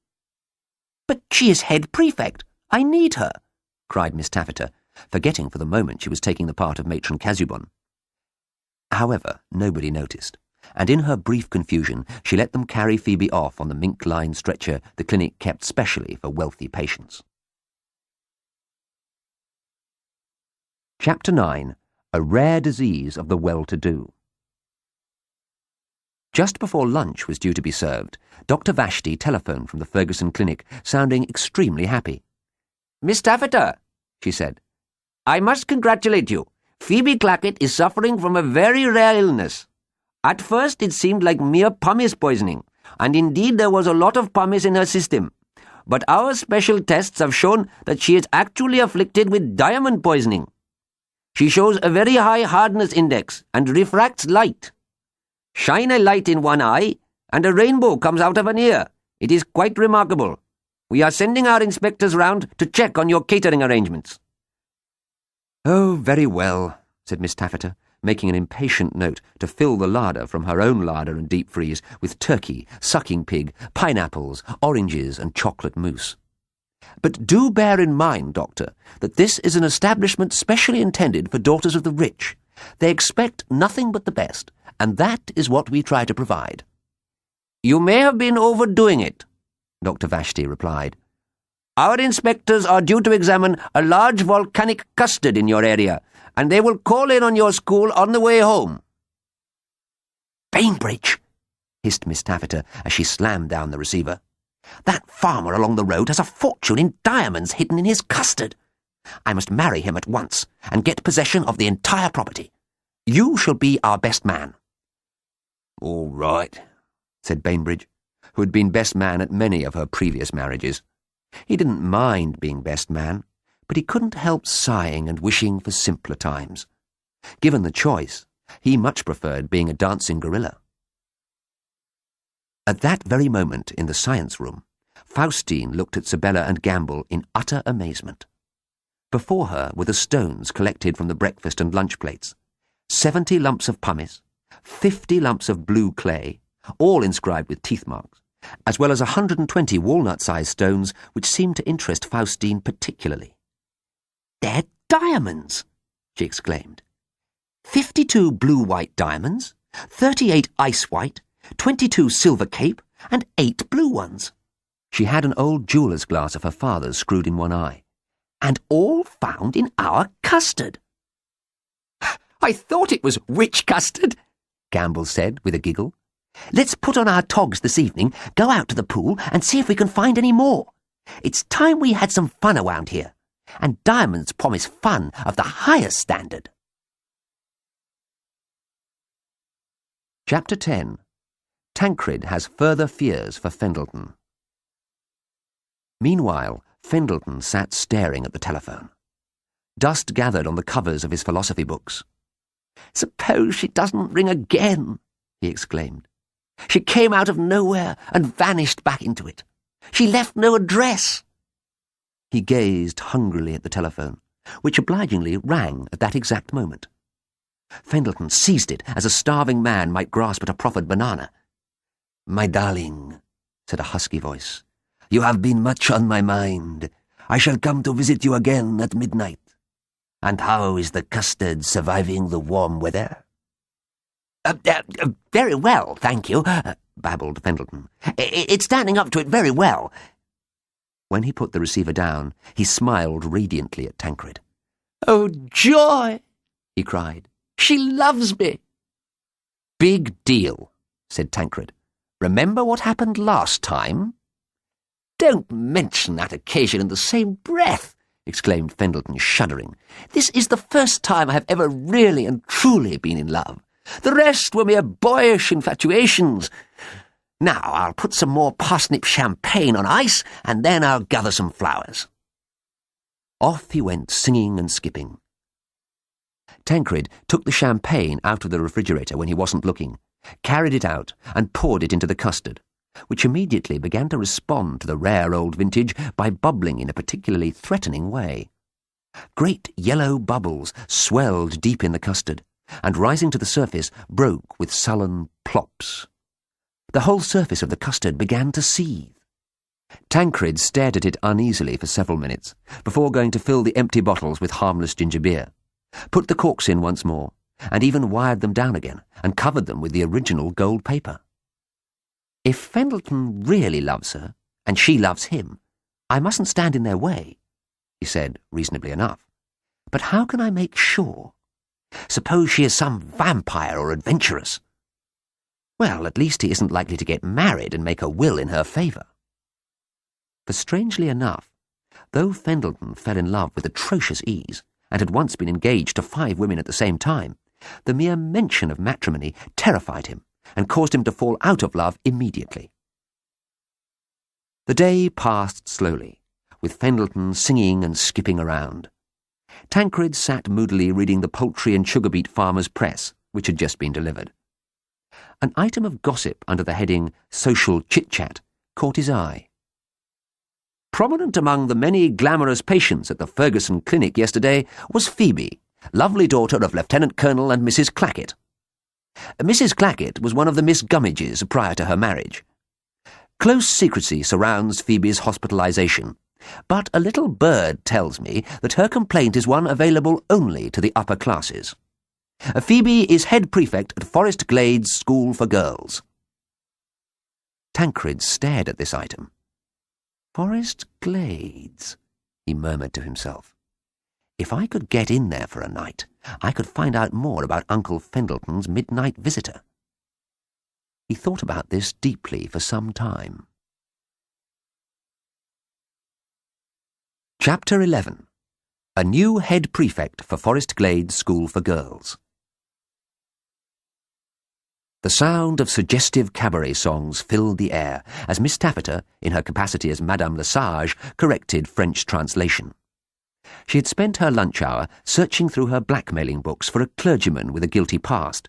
"But she is head prefect. I need her," cried Miss Taffeta, forgetting for the moment she was taking the part of Matron Casubon. However, nobody noticed, and in her brief confusion she let them carry Phoebe off on the mink-lined stretcher the clinic kept specially for wealthy patients. Chapter 9. A Rare Disease of the Well-to-Do. Just before lunch was due to be served, Dr. Vashti telephoned from the Ferguson Clinic, sounding extremely happy. "Miss Taffeta," she said, "I must congratulate you. Phoebe Clackett is suffering from a very rare illness. At first it seemed like mere pumice poisoning, and indeed there was a lot of pumice in her system. But our special tests have shown that she is actually afflicted with diamond poisoning. She shows a very high hardness index and refracts light. Shine a light in one eye, and a rainbow comes out of an ear. It is quite remarkable. We are sending our inspectors round to check on your catering arrangements." "Oh, very well," said Miss Taffeta, making an impatient note to fill the larder from her own larder and deep freeze with turkey, sucking pig, pineapples, oranges, and chocolate mousse. "But do bear in mind, Doctor, that this is an establishment specially intended for daughters of the rich. They expect nothing but the best, and that is what we try to provide." "You may have been overdoing it," Dr. Vashti replied. "Our inspectors are due to examine a large volcanic custard in your area, and they will call in on your school on the way home." "Bainbridge," hissed Miss Taffeta as she slammed down the receiver. "That farmer along the road has a fortune in diamonds hidden in his custard. I must marry him at once and get possession of the entire property. You shall be our best man." "All right," said Bainbridge, who had been best man at many of her previous marriages. He didn't mind being best man, but he couldn't help sighing and wishing for simpler times. Given the choice, he much preferred being a dancing gorilla. At that very moment in the science room, Faustine looked at Sibella and Gamble in utter amazement. Before her were the stones collected from the breakfast and lunch plates, 70 lumps of pumice, 50 lumps of blue clay, all inscribed with teeth marks, as well as 120 walnut-sized stones which seemed to interest Faustine particularly. "They're diamonds," she exclaimed. 52 blue-white diamonds, 38 ice-white, 22 silver cape, and 8 blue ones. She had an old jeweller's glass of her father's screwed in one eye. "And all found in our custard." "I thought it was rich custard," Gamble said with a giggle. "Let's put on our togs this evening, go out to the pool, and see if we can find any more. It's time we had some fun around here, and diamonds promise fun of the highest standard." Chapter 10. Tancred has further fears for Fendleton. Meanwhile, Fendleton sat staring at the telephone. Dust gathered on the covers of his philosophy books. "Suppose she doesn't ring again," he exclaimed. "She came out of nowhere and vanished back into it. She left no address." He gazed hungrily at the telephone, which obligingly rang at that exact moment. Fendleton seized it as a starving man might grasp at a proffered banana. "My darling," said a husky voice, "you have been much on my mind. I shall come to visit you again at midnight. And how is the custard surviving the warm weather?" Very well, thank you," babbled Fendleton. "It's standing up to it very well." When he put the receiver down, he smiled radiantly at Tancred. "Oh, joy!" he cried. "She loves me." "Big deal," said Tancred. "Remember what happened last time?" "Don't mention that occasion in the same breath," exclaimed Fendleton, shuddering. "This is the first time I have ever really and truly been in love. The rest were mere boyish infatuations. Now I'll put some more parsnip champagne on ice, and then I'll gather some flowers." Off he went, singing and skipping. Tancred took the champagne out of the refrigerator when he wasn't looking, carried it out, and poured it into the custard, which immediately began to respond to the rare old vintage by bubbling in a particularly threatening way. Great yellow bubbles swelled deep in the custard, and rising to the surface broke with sullen plops. The whole surface of the custard began to seethe. Tancred stared at it uneasily for several minutes, before going to fill the empty bottles with harmless ginger beer, put the corks in once more, and even wired them down again, and covered them with the original gold paper. "If Fendleton really loves her, and she loves him, I mustn't stand in their way," he said reasonably enough. "But how can I make sure? Suppose she is some vampire or adventuress? Well, at least he isn't likely to get married and make a will in her favour." For strangely enough, though Fendleton fell in love with atrocious ease, and had once been engaged to 5 women at the same time, the mere mention of matrimony terrified him and caused him to fall out of love immediately. The day passed slowly, with Fendleton singing and skipping around. Tancred sat moodily reading the Poultry and Sugar Beet Farmer's Press, which had just been delivered. An item of gossip under the heading Social Chit-Chat caught his eye. Prominent among the many glamorous patients at the Ferguson Clinic yesterday was Phoebe, lovely daughter of Lieutenant Colonel and Mrs. Clackett. Mrs. Clackett was one of the Miss Gummages prior to her marriage. Close secrecy surrounds Phoebe's hospitalization, but a little bird tells me that her complaint is one available only to the upper classes. Phoebe is head prefect at Forest Glades School for Girls. Tancred stared at this item. Forest Glades, he murmured to himself. If I could get in there for a night, I could find out more about Uncle Fendleton's midnight visitor. He thought about this deeply for some time. Chapter 11. A new head prefect for Forest Glades School for Girls. The sound of suggestive cabaret songs filled the air as Miss Taffeta, in her capacity as Madame Lesage, corrected French translation. She had spent her lunch hour searching through her blackmailing books for a clergyman with a guilty past,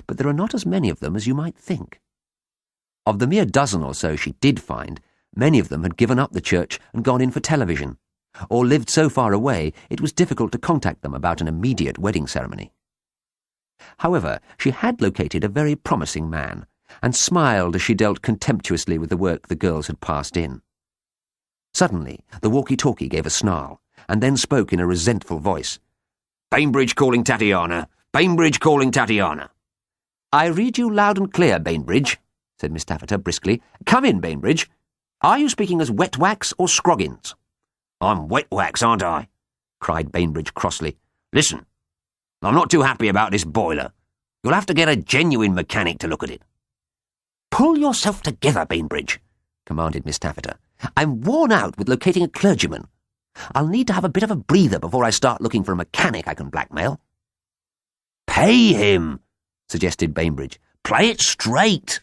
but there are not as many of them as you might think. Of the mere dozen or so she did find, many of them had given up the church and gone in for television, or lived so far away it was difficult to contact them about an immediate wedding ceremony. However, she had located a very promising man, and smiled as she dealt contemptuously with the work the girls had passed in. Suddenly, the walkie-talkie gave a snarl, and then spoke in a resentful voice. "Bainbridge calling Tatiana. Bainbridge calling Tatiana." "I read you loud and clear, Bainbridge," said Miss Taffeta briskly. "Come in, Bainbridge. Are you speaking as Wet-Wax or Scroggins?" "I'm Wet-Wax, aren't I?" cried Bainbridge crossly. "Listen, I'm not too happy about this boiler. You'll have to get a genuine mechanic to look at it." "Pull yourself together, Bainbridge," commanded Miss Taffeta. "I'm worn out with locating a clergyman. I'll need to have a bit of a breather before I start looking for a mechanic I can blackmail." "Pay him," suggested Bainbridge. "Play it straight."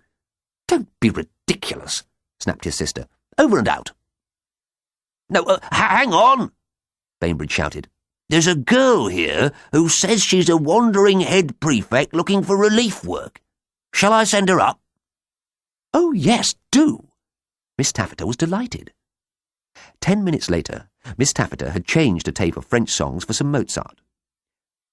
"Don't be ridiculous," snapped his sister. "Over and out." "No, hang on," Bainbridge shouted. "There's a girl here who says she's a wandering head prefect looking for relief work. Shall I send her up?" "Oh, yes, do." Miss Taffeta was delighted. 10 minutes later, Miss Taffeta had changed a tape of French songs for some Mozart.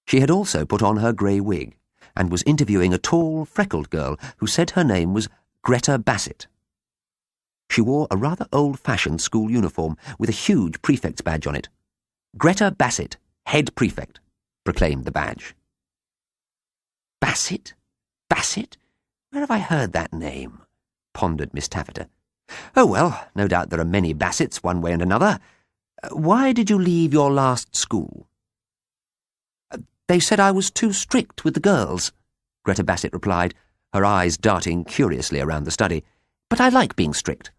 She had also put on her grey wig and was interviewing a tall, freckled girl who said her name was Greta Bassett. She wore a rather old-fashioned school uniform with a huge prefect's badge on it. "Greta Bassett, head prefect," proclaimed the badge. "Bassett? Bassett? Where have I heard that name?" pondered Miss Taffeta. "Oh, well, no doubt there are many Bassetts one way and another. Why did you leave your last school?" "They said I was too strict with the girls," Greta Bassett replied, her eyes darting curiously around the study. "But I like being strict.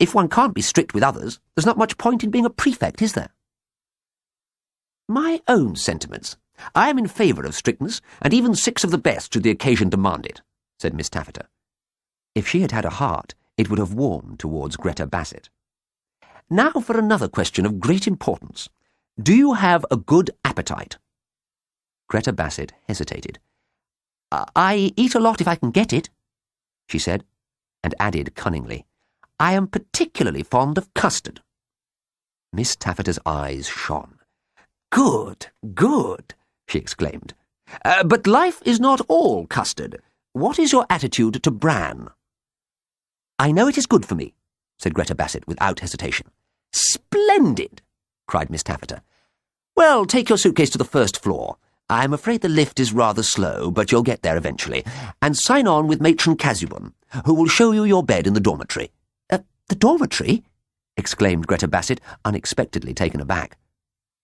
If one can't be strict with others, there's not much point in being a prefect, is there?" "My own sentiments. I am in favour of strictness, and even 6 of the best should the occasion demand it," said Miss Taffeta. If she had had a heart, it would have warmed towards Greta Bassett. "Now for another question of great importance. Do you have a good appetite?" Greta Bassett hesitated. "I eat a lot if I can get it," she said, and added cunningly, "I am particularly fond of custard." Miss Taffeta's eyes shone. "Good, good," she exclaimed. "But life is not all custard. What is your attitude to bran?" "I know it is good for me," said Greta Bassett without hesitation. "Splendid!" cried Miss Taffeta. "Well, take your suitcase to the first floor. I'm afraid the lift is rather slow, but you'll get there eventually. And sign on with Matron Casubon, who will show you your bed in the dormitory." "The dormitory?" exclaimed Greta Bassett, unexpectedly taken aback.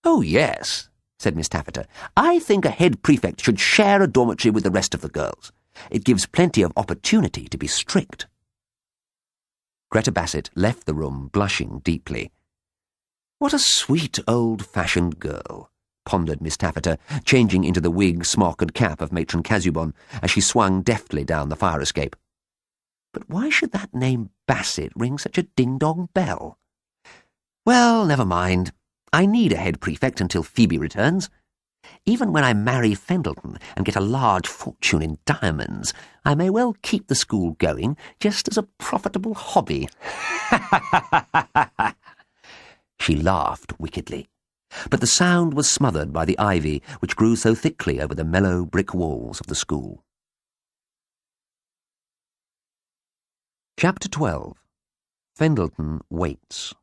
"Oh, yes," said Miss Taffeta. "I think a head prefect should share a dormitory with the rest of the girls. It gives plenty of opportunity to be strict." Greta Bassett left the room blushing deeply. "What a sweet old-fashioned girl," pondered Miss Taffeta, changing into the wig, smock and cap of Matron Casubon as she swung deftly down the fire escape. But why should that name Bassett ring such a ding-dong bell? Well, never mind. I need a head prefect until Phoebe returns. Even when I marry Fendleton and get a large fortune in diamonds, I may well keep the school going just as a profitable hobby. She laughed wickedly, but the sound was smothered by the ivy which grew so thickly over the mellow brick walls of the school. Chapter 12. Fendleton Waits.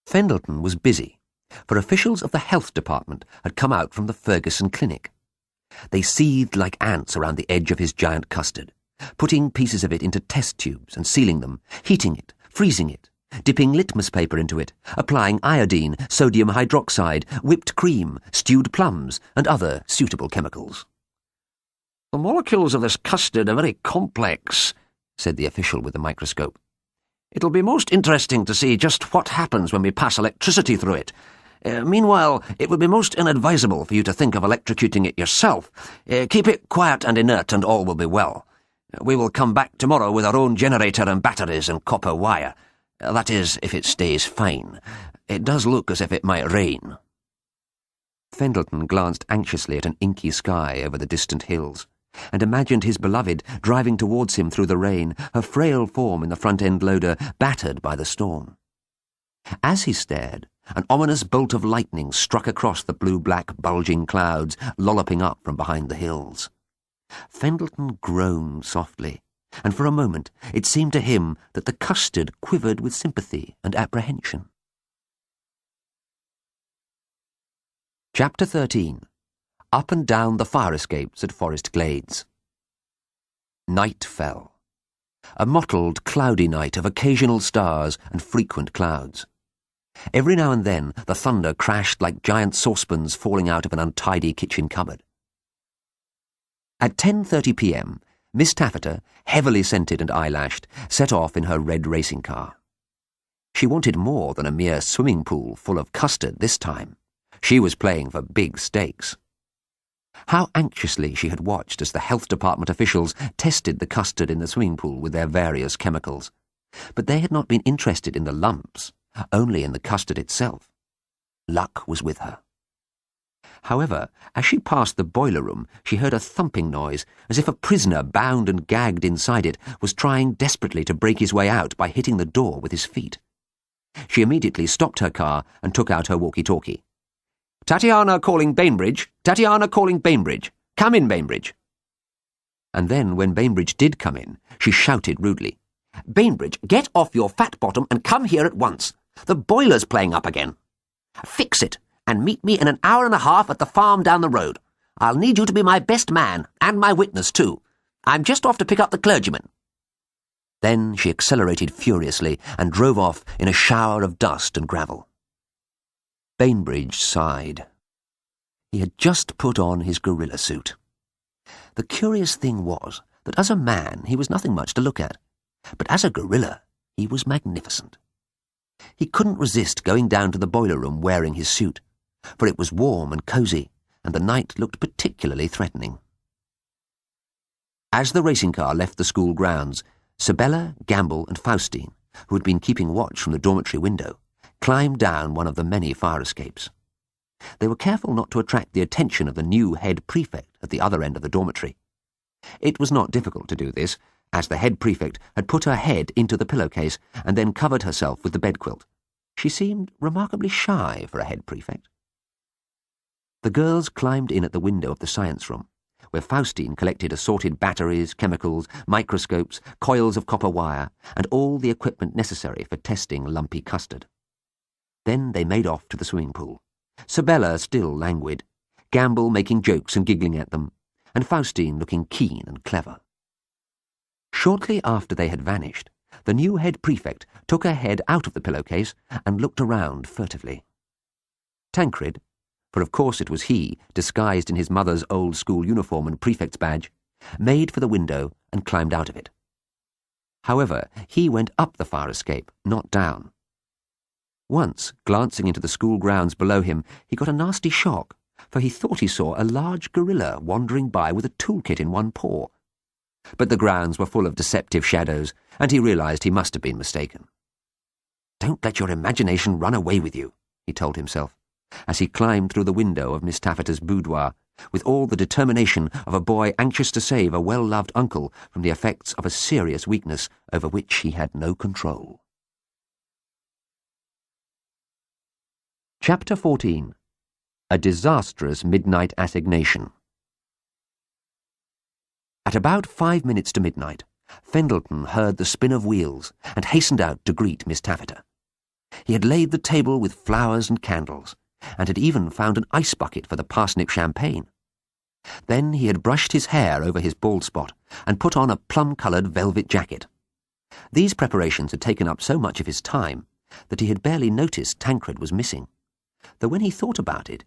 Fendleton was busy, for officials of the health department had come out from the Ferguson clinic. They seethed like ants around the edge of his giant custard, putting pieces of it into test tubes and sealing them, heating it, freezing it, dipping litmus paper into it, applying iodine, sodium hydroxide, whipped cream, stewed plums, and other suitable chemicals. "The molecules of this custard are very complex," said the official with the microscope. "It'll be most interesting to see just what happens when we pass electricity through it. Meanwhile, it would be most inadvisable for you to think of electrocuting it yourself. Keep it quiet and inert and all will be well. We will come back tomorrow with our own generator and batteries and copper wire. That is, if it stays fine. It does look as if it might rain." Fendleton glanced anxiously at an inky sky over the distant hills, and imagined his beloved driving towards him through the rain, her frail form in the front-end loader battered by the storm. As he stared, an ominous bolt of lightning struck across the blue-black bulging clouds lolloping up from behind the hills. Fendleton groaned softly, and for a moment it seemed to him that the custard quivered with sympathy and apprehension. Chapter 13. Up and down the fire escapes at Forest Glades. Night fell. A mottled, cloudy night of occasional stars and frequent clouds. Every now and then the thunder crashed like giant saucepans falling out of an untidy kitchen cupboard. At 10:30 p.m, Miss Taffeta, heavily scented and eyelashed, set off in her red racing car. She wanted more than a mere swimming pool full of custard this time. She was playing for big stakes. How anxiously she had watched as the health department officials tested the custard in the swimming pool with their various chemicals. But they had not been interested in the lumps, only in the custard itself. Luck was with her. However, as she passed the boiler room, she heard a thumping noise, as if a prisoner bound and gagged inside it was trying desperately to break his way out by hitting the door with his feet. She immediately stopped her car and took out her walkie-talkie. "Tatiana calling Bainbridge! Tatiana calling Bainbridge! Come in, Bainbridge!" And then, when Bainbridge did come in, she shouted rudely, "Bainbridge, get off your fat bottom and come here at once. The boiler's playing up again. Fix it, and meet me in an hour and a half at the farm down the road. I'll need you to be my best man, and my witness too. I'm just off to pick up the clergyman." Then she accelerated furiously and drove off in a shower of dust and gravel. Bainbridge sighed. He had just put on his gorilla suit. The curious thing was that as a man he was nothing much to look at, but as a gorilla he was magnificent. He couldn't resist going down to the boiler room wearing his suit, for it was warm and cosy, and the night looked particularly threatening. As the racing car left the school grounds, Sabella, Gamble, and Faustine, who had been keeping watch from the dormitory window, climbed down one of the many fire escapes. They were careful not to attract the attention of the new head prefect at the other end of the dormitory. It was not difficult to do this, as the head prefect had put her head into the pillowcase and then covered herself with the bedquilt. She seemed remarkably shy for a head prefect. The girls climbed in at the window of the science room, where Faustine collected assorted batteries, chemicals, microscopes, coils of copper wire, and all the equipment necessary for testing lumpy custard. Then they made off to the swimming pool, Sabella still languid, Gamble making jokes and giggling at them, and Faustine looking keen and clever. Shortly after they had vanished, the new head prefect took her head out of the pillowcase and looked around furtively. Tancred, for of course it was he, disguised in his mother's old school uniform and prefect's badge, made for the window and climbed out of it. However, he went up the fire escape, not down. Once, glancing into the school grounds below him, he got a nasty shock, for he thought he saw a large gorilla wandering by with a toolkit in one paw. But the grounds were full of deceptive shadows, and he realized he must have been mistaken. "Don't let your imagination run away with you," he told himself, as he climbed through the window of Miss Taffeta's boudoir, with all the determination of a boy anxious to save a well-loved uncle from the effects of a serious weakness over which he had no control. Chapter 14. A Disastrous Midnight Assignation. At about 5 minutes to midnight, Fendleton heard the spin of wheels and hastened out to greet Miss Taffeta. He had laid the table with flowers and candles, and had even found an ice bucket for the parsnip champagne. Then he had brushed his hair over his bald spot and put on a plum-coloured velvet jacket. These preparations had taken up so much of his time that he had barely noticed Tancred was missing, though when he thought about it,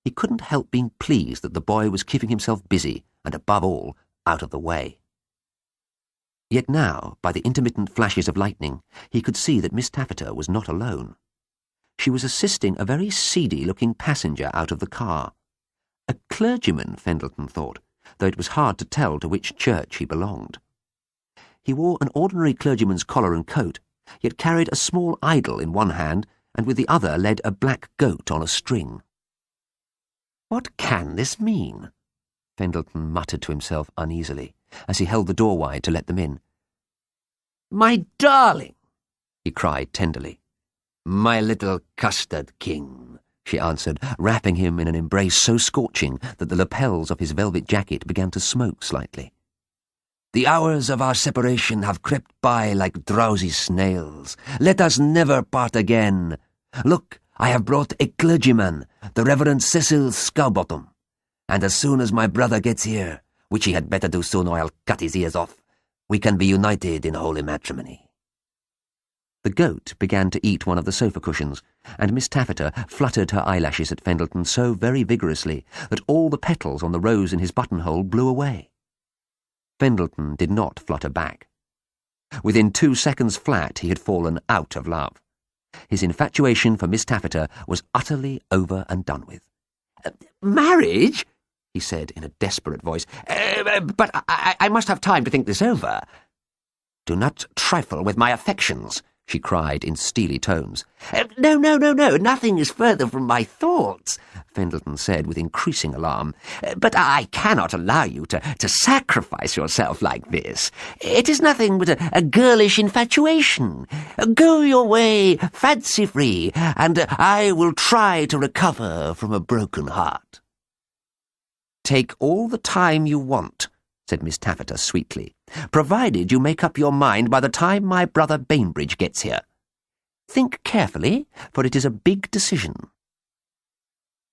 he couldn't help being pleased that the boy was keeping himself busy and, above all, out of the way. Yet now, by the intermittent flashes of lightning, he could see that Miss Taffeta was not alone. She was assisting a very seedy-looking passenger out of the car. A clergyman, Fendleton thought, though it was hard to tell to which church he belonged. He wore an ordinary clergyman's collar and coat, yet carried a small idol in one hand, and with the other led a black goat on a string. "What can this mean?" Fendleton muttered to himself uneasily, as he held the door wide to let them in. "My darling!" he cried tenderly. "My little custard king," she answered, wrapping him in an embrace so scorching that the lapels of his velvet jacket began to smoke slightly. The hours of our separation have crept by like drowsy snails. Let us never part again. Look, I have brought a clergyman, the Reverend Cecil Scowbottom. And as soon as my brother gets here, which he had better do soon or I'll cut his ears off, we can be united in holy matrimony." The goat began to eat one of the sofa cushions, and Miss Taffeta fluttered her eyelashes at Fendleton so very vigorously that all the petals on the rose in his buttonhole blew away. Fendleton did not flutter back. Within 2 seconds flat he had fallen out of love. His infatuation for Miss Taffeta was utterly over and done with. "Marriage?" he said in a desperate voice. "But I must have time to think this over." "Do not trifle with my affections," she cried in steely tones. No, nothing is further from my thoughts," Fendleton said with increasing alarm. "But I cannot allow you to sacrifice yourself like this. It is nothing but a girlish infatuation. Go your way, fancy-free, and I will try to recover from a broken heart." "Take all the time you want," said Miss Taffeta sweetly, "provided you make up your mind by the time my brother Bainbridge gets here. Think carefully, for it is a big decision."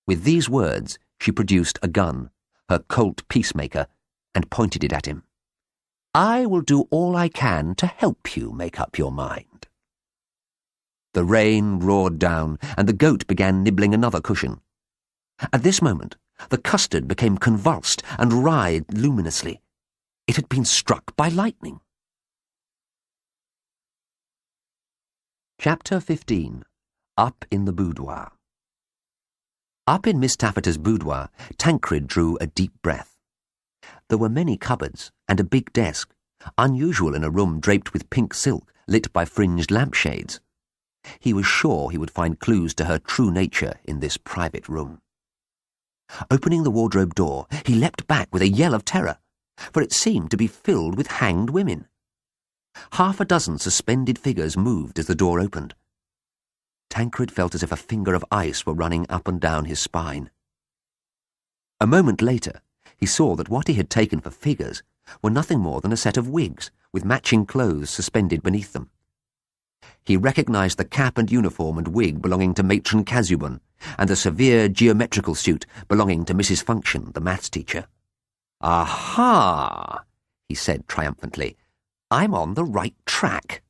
With these words, she produced a gun, her Colt Peacemaker, and pointed it at him. "I will do all I can to help you make up your mind." The rain roared down, and the goat began nibbling another cushion. At this moment, the custard became convulsed and writhed luminously. It had been struck by lightning. Chapter 15. Up in the Boudoir. Up in Miss Taffeta's boudoir, Tancred drew a deep breath. There were many cupboards and a big desk, unusual in a room draped with pink silk lit by fringed lampshades. He was sure he would find clues to her true nature in this private room. Opening the wardrobe door, he leapt back with a yell of terror, for it seemed to be filled with hanged women. 6 suspended figures moved as the door opened. Tancred felt as if a finger of ice were running up and down his spine. A moment later, he saw that what he had taken for figures were nothing more than a set of wigs with matching clothes suspended beneath them. He recognized the cap and uniform and wig belonging to Matron Casubon, and the severe geometrical suit belonging to Mrs. Function, the maths teacher. "Aha!" he said triumphantly. "I'm on the right track."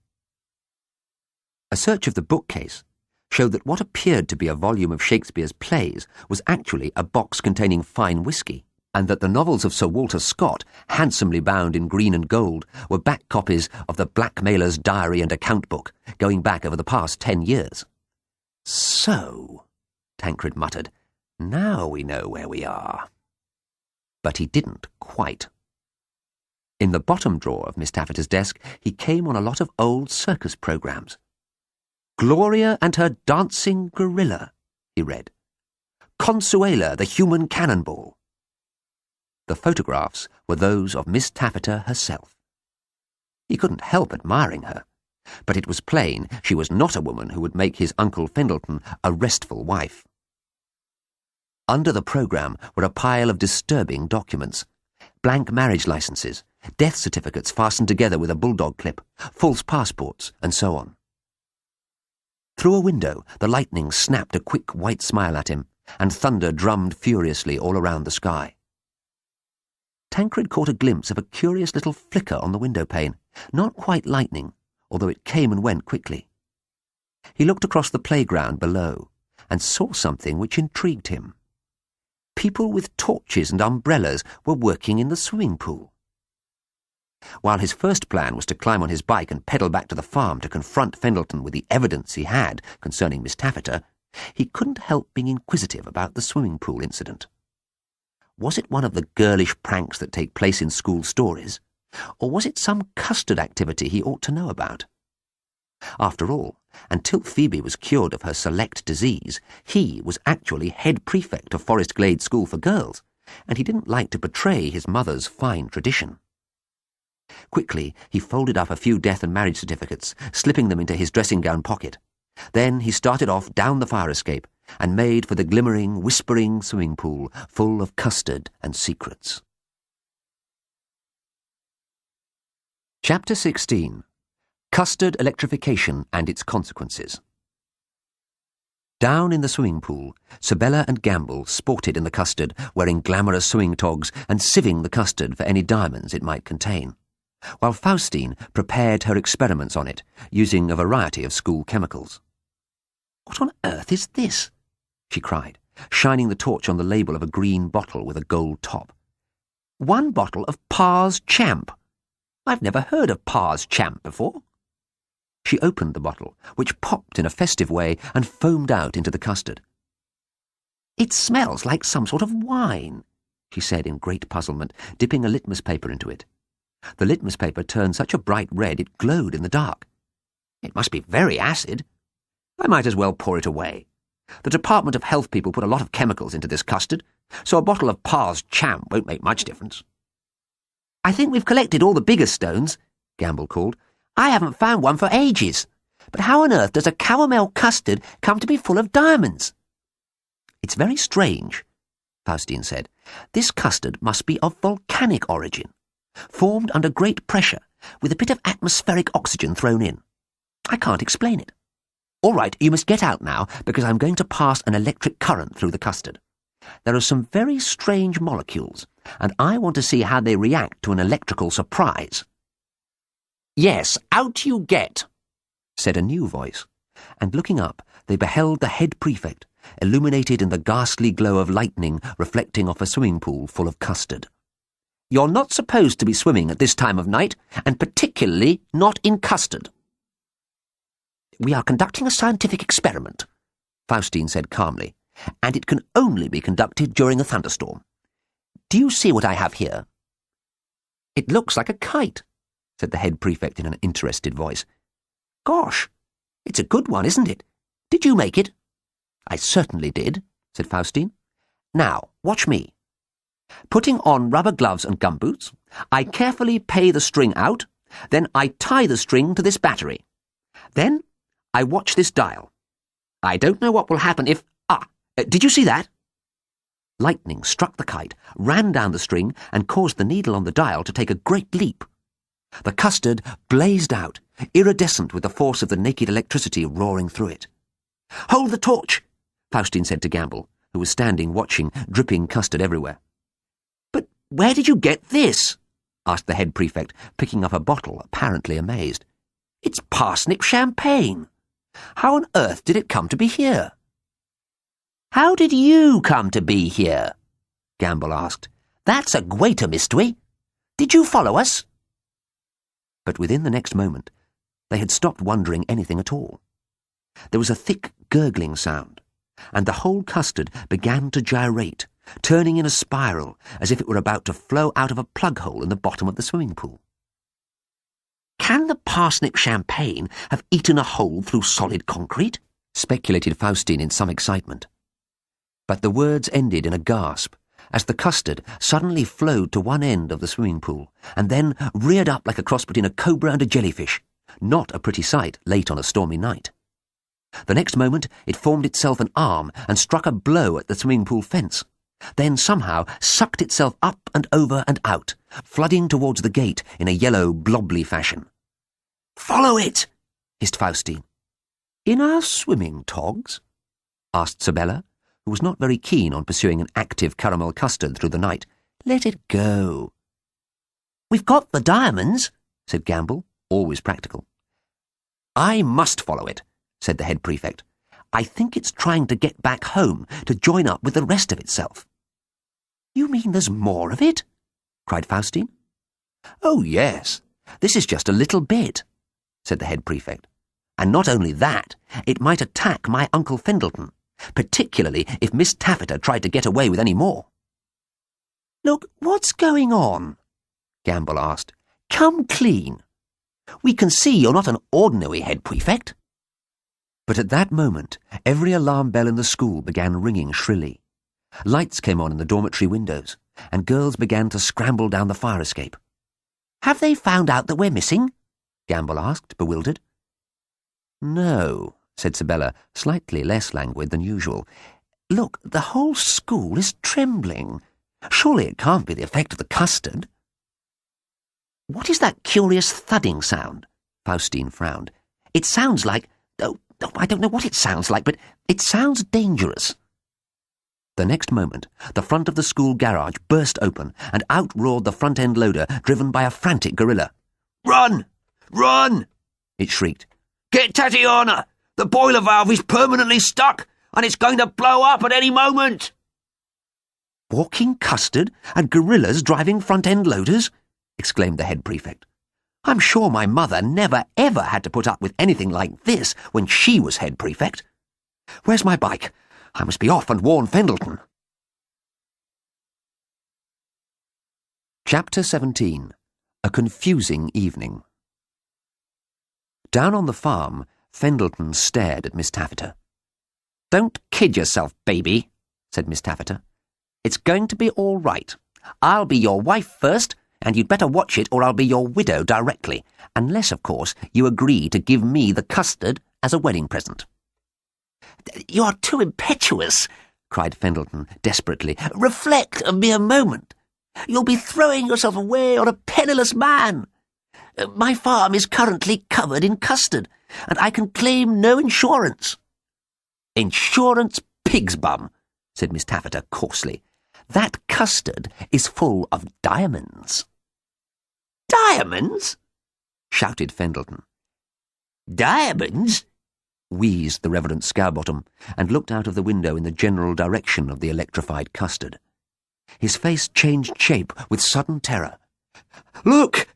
A search of the bookcase showed that what appeared to be a volume of Shakespeare's plays was actually a box containing fine whisky, and that the novels of Sir Walter Scott, handsomely bound in green and gold, were back copies of the blackmailer's diary and account book, going back over the past 10 years. "So," Tancred muttered, "now we know where we are." But he didn't quite. In the bottom drawer of Miss Taffeta's desk, he came on a lot of old circus programs. "Gloria and her dancing gorilla," he read. "Consuela, the human cannonball." The photographs were those of Miss Taffeta herself. He couldn't help admiring her, but it was plain she was not a woman who would make his Uncle Fendleton a restful wife. Under the programme were a pile of disturbing documents: blank marriage licenses, death certificates fastened together with a bulldog clip, false passports, and so on. Through a window, the lightning snapped a quick white smile at him, and thunder drummed furiously all around the sky. Tancred caught a glimpse of a curious little flicker on the window pane, not quite lightning, although it came and went quickly. He looked across the playground below, and saw something which intrigued him. People with torches and umbrellas were working in the swimming pool. While his first plan was to climb on his bike and pedal back to the farm to confront Fendleton with the evidence he had concerning Miss Taffeta, he couldn't help being inquisitive about the swimming pool incident. Was it one of the girlish pranks that take place in school stories, or was it some custard activity he ought to know about? After all, until Phoebe was cured of her select disease, he was actually head prefect of Forest Glade School for Girls, and he didn't like to betray his mother's fine tradition. Quickly, he folded up a few death and marriage certificates, slipping them into his dressing-gown pocket. Then he started off down the fire escape and made for the glimmering, whispering swimming pool full of custard and secrets. Chapter 16. Custard Electrification and Its Consequences. Down in the swimming pool, Sabella and Gamble sported in the custard, wearing glamorous swimming togs and sieving the custard for any diamonds it might contain, while Faustine prepared her experiments on it, using a variety of school chemicals. "What on earth is this?" she cried, shining the torch on the label of a green bottle with a gold top. "One bottle of Parr's Champ. I've never heard of Parr's Champ before." She opened the bottle, which popped in a festive way and foamed out into the custard. "It smells like some sort of wine," she said in great puzzlement, dipping a litmus paper into it. The litmus paper turned such a bright red it glowed in the dark. "It must be very acid. I might as well pour it away. The Department of Health people put a lot of chemicals into this custard, so a bottle of Parr's Champ won't make much difference." "I think we've collected all the bigger stones," Gamble called. "I haven't found one for ages. But how on earth does a caramel custard come to be full of diamonds?" "It's very strange," Faustine said. "This custard must be of volcanic origin, formed under great pressure, with a bit of atmospheric oxygen thrown in. I can't explain it. All right, you must get out now, because I'm going to pass an electric current through the custard. There are some very strange molecules, and I want to see how they react to an electrical surprise." "Yes, out you get," said a new voice, and looking up, they beheld the head prefect, illuminated in the ghastly glow of lightning reflecting off a swimming pool full of custard. "You're not supposed to be swimming at this time of night, and particularly not in custard." "We are conducting a scientific experiment," Faustine said calmly, "and it can only be conducted during a thunderstorm. Do you see what I have here?" "It looks like a kite," said the head prefect in an interested voice. "Gosh, it's a good one, isn't it? Did you make it?" "I certainly did," said Faustine. "Now, watch me. Putting on rubber gloves and gumboots, I carefully pay the string out, then I tie the string to this battery. Then I watch this dial. I don't know what will happen if... did you see that?" Lightning struck the kite, ran down the string, and caused the needle on the dial to take a great leap. The custard blazed out, iridescent with the force of the naked electricity roaring through it. "Hold the torch," Faustine said to Gamble, who was standing watching, dripping custard everywhere. "But where did you get this?" asked the head prefect, picking up a bottle, apparently amazed. "It's parsnip champagne. How on earth did it come to be here?" "How did you come to be here?" Gamble asked. "That's a greater mystery. Did you follow us?" But within the next moment, they had stopped wondering anything at all. There was a thick gurgling sound, and the whole custard began to gyrate, turning in a spiral as if it were about to flow out of a plug hole in the bottom of the swimming pool. "Can the parsnip champagne have eaten a hole through solid concrete?" speculated Faustine in some excitement. But the words ended in a gasp, as the custard suddenly flowed to one end of the swimming pool, and then reared up like a cross between a cobra and a jellyfish, not a pretty sight late on a stormy night. The next moment it formed itself an arm and struck a blow at the swimming pool fence, then somehow sucked itself up and over and out, flooding towards the gate in a yellow, blobbly fashion. "Follow it!" hissed Faustine. "In our swimming togs?" asked Sabella, who was not very keen on pursuing an active caramel custard through the night. "Let it go." "We've got the diamonds," said Gamble, always practical. "I must follow it," said the head prefect. "I think it's trying to get back home to join up with the rest of itself." "You mean there's more of it?" cried Faustine. "Oh, yes. This is just a little bit," said the head prefect. "And not only that, it might attack my Uncle Fendleton, particularly if Miss Taffeta tried to get away with any more." "Look, what's going on?" Gamble asked. "Come clean. We can see you're not an ordinary head prefect." But at that moment, every alarm bell in the school began ringing shrilly. Lights came on in the dormitory windows, and girls began to scramble down the fire escape. "Have they found out that we're missing?" Gamble asked, bewildered. "No," said Sabella, slightly less languid than usual. "Look, the whole school is trembling. Surely it can't be the effect of the custard." What is that curious thudding sound? Faustine frowned. It sounds like... Oh, I don't know what it sounds like, but it sounds dangerous. The next moment, the front of the school garage burst open and out roared the front-end loader driven by a frantic gorilla. Run! Run! It shrieked. Get Tatiana! The boiler valve is permanently stuck, and it's going to blow up at any moment! Walking custard and gorillas driving front-end loaders? Exclaimed the head prefect. I'm sure my mother never ever had to put up with anything like this when she was head prefect. Where's my bike? I must be off and warn Fendleton. Chapter 17. A Confusing Evening. Down on the farm, Fendleton stared at Miss Taffeta. Don't kid yourself, baby, said Miss Taffeta. It's going to be all right. I'll be your wife first, and you'd better watch it or I'll be your widow directly, unless, of course, you agree to give me the custard as a wedding present. You are too impetuous, cried Fendleton desperately. Reflect a mere moment. You'll be throwing yourself away on a penniless man. My farm is currently covered in custard, and I can claim no insurance. Insurance, pig's bum, said Miss Taffeta coarsely. That custard is full of diamonds. Diamonds? Shouted Fendleton. Diamonds? Wheezed the Reverend Scowbottom, and looked out of the window in the general direction of the electrified custard. His face changed shape with sudden terror. Look!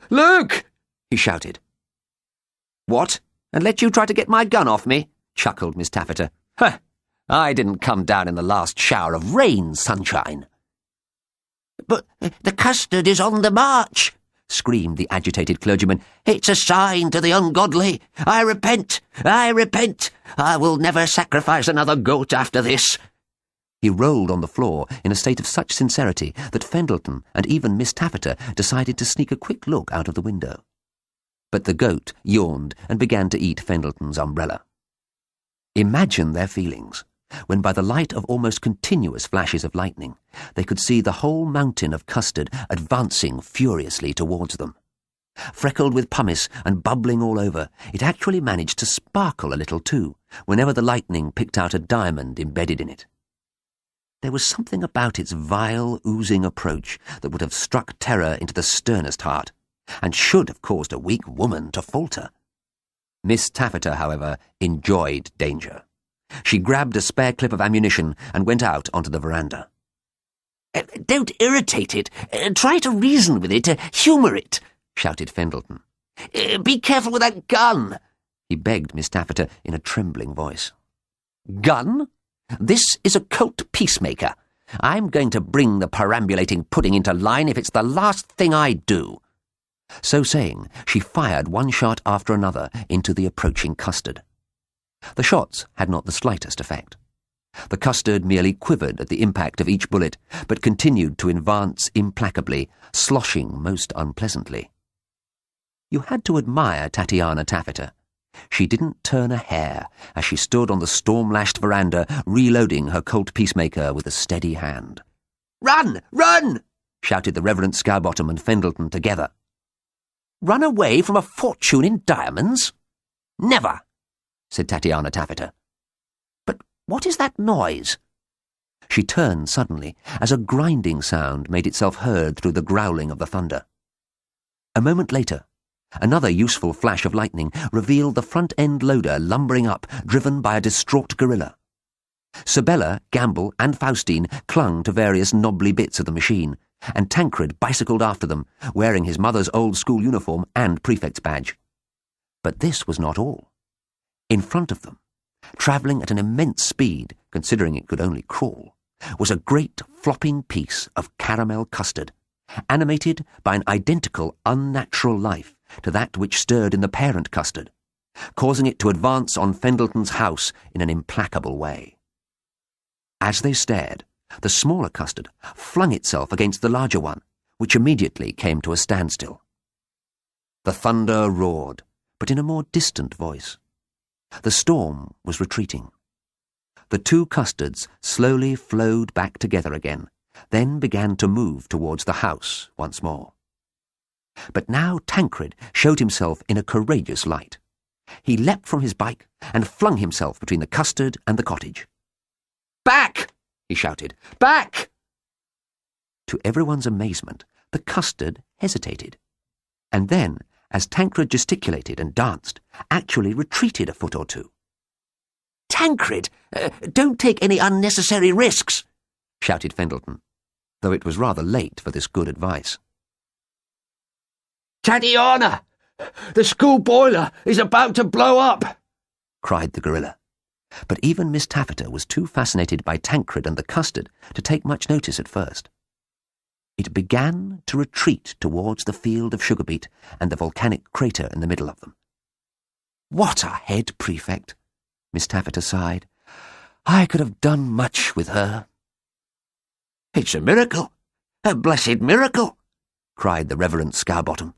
Look! He shouted. What? And let you try to get my gun off me? Chuckled Miss Taffeta. Huh! I didn't come down in the last shower of rain, sunshine. But the custard is on the march, screamed the agitated clergyman. It's a sign to the ungodly. I repent! I repent! I will never sacrifice another goat after this. He rolled on the floor in a state of such sincerity that Fendleton and even Miss Taffeta decided to sneak a quick look out of the window. But the goat yawned and began to eat Fendleton's umbrella. Imagine their feelings when by the light of almost continuous flashes of lightning they could see the whole mountain of custard advancing furiously towards them. Freckled with pumice and bubbling all over, it actually managed to sparkle a little too, whenever the lightning picked out a diamond embedded in it. There was something about its vile, oozing approach that would have struck terror into the sternest heart, and should have caused a weak woman to falter. Miss Taffeta, however, enjoyed danger. She grabbed a spare clip of ammunition and went out onto the veranda. Don't irritate it. Try to reason with it, humour it, shouted Fendleton. Be careful with that gun, he begged Miss Taffeta in a trembling voice. Gun? This is a Colt peacemaker. I'm going to bring the perambulating pudding into line if it's the last thing I do. So saying, she fired one shot after another into the approaching custard. The shots had not the slightest effect. The custard merely quivered at the impact of each bullet, but continued to advance implacably, sloshing most unpleasantly. You had to admire Tatiana Taffeta. She didn't turn a hair as she stood on the storm-lashed veranda, reloading her Colt peacemaker with a steady hand. "Run! Run!" shouted the Reverend Scowbottom and Fendleton together. "Run away from a fortune in diamonds? Never!" said Tatiana Taffeta. "But what is that noise?" She turned suddenly as a grinding sound made itself heard through the growling of the thunder. A moment later, another useful flash of lightning revealed the front-end loader lumbering up, driven by a distraught gorilla. Sabella, Gamble, and Faustine clung to various knobbly bits of the machine, and Tancred bicycled after them, wearing his mother's old school uniform and prefect's badge. But this was not all. In front of them, travelling at an immense speed, considering it could only crawl, was a great flopping piece of caramel custard, animated by an identical unnatural life to that which stirred in the parent custard, causing it to advance on Fendleton's house in an implacable way. As they stared, the smaller custard flung itself against the larger one, which immediately came to a standstill. The thunder roared, but in a more distant voice. The storm was retreating. The two custards slowly flowed back together again, then began to move towards the house once more. But now Tancred showed himself in a courageous light. He leapt from his bike and flung himself between the custard and the cottage. "Back!" he shouted. "Back!" To everyone's amazement, the custard hesitated, and then, as Tancred gesticulated and danced, actually retreated a foot or two. "Tancred, don't take any unnecessary risks," shouted Fendleton, though it was rather late for this good advice. "Tatiana! The school boiler is about to blow up!" cried the gorilla. But even Miss Taffeta was too fascinated by Tancred and the custard to take much notice at first. It began to retreat towards the field of sugar beet and the volcanic crater in the middle of them. "What a head prefect!" Miss Taffeta sighed. "I could have done much with her." "It's a miracle, a blessed miracle," cried the Reverend Scarbottom.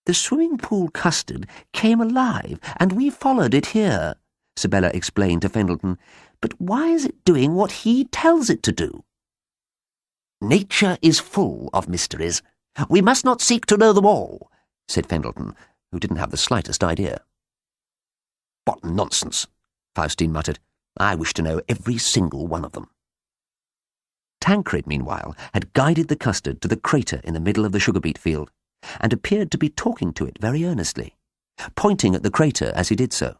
"The swimming pool custard came alive, and we followed it here," Sibella explained to Fendleton. "But why is it doing what he tells it to do?" "Nature is full of mysteries. We must not seek to know them all," said Fendleton, who didn't have the slightest idea. "What nonsense," Faustine muttered. "I wish to know every single one of them." Tancred, meanwhile, had guided the custard to the crater in the middle of the sugar beet field, and appeared to be talking to it very earnestly, pointing at the crater as he did so.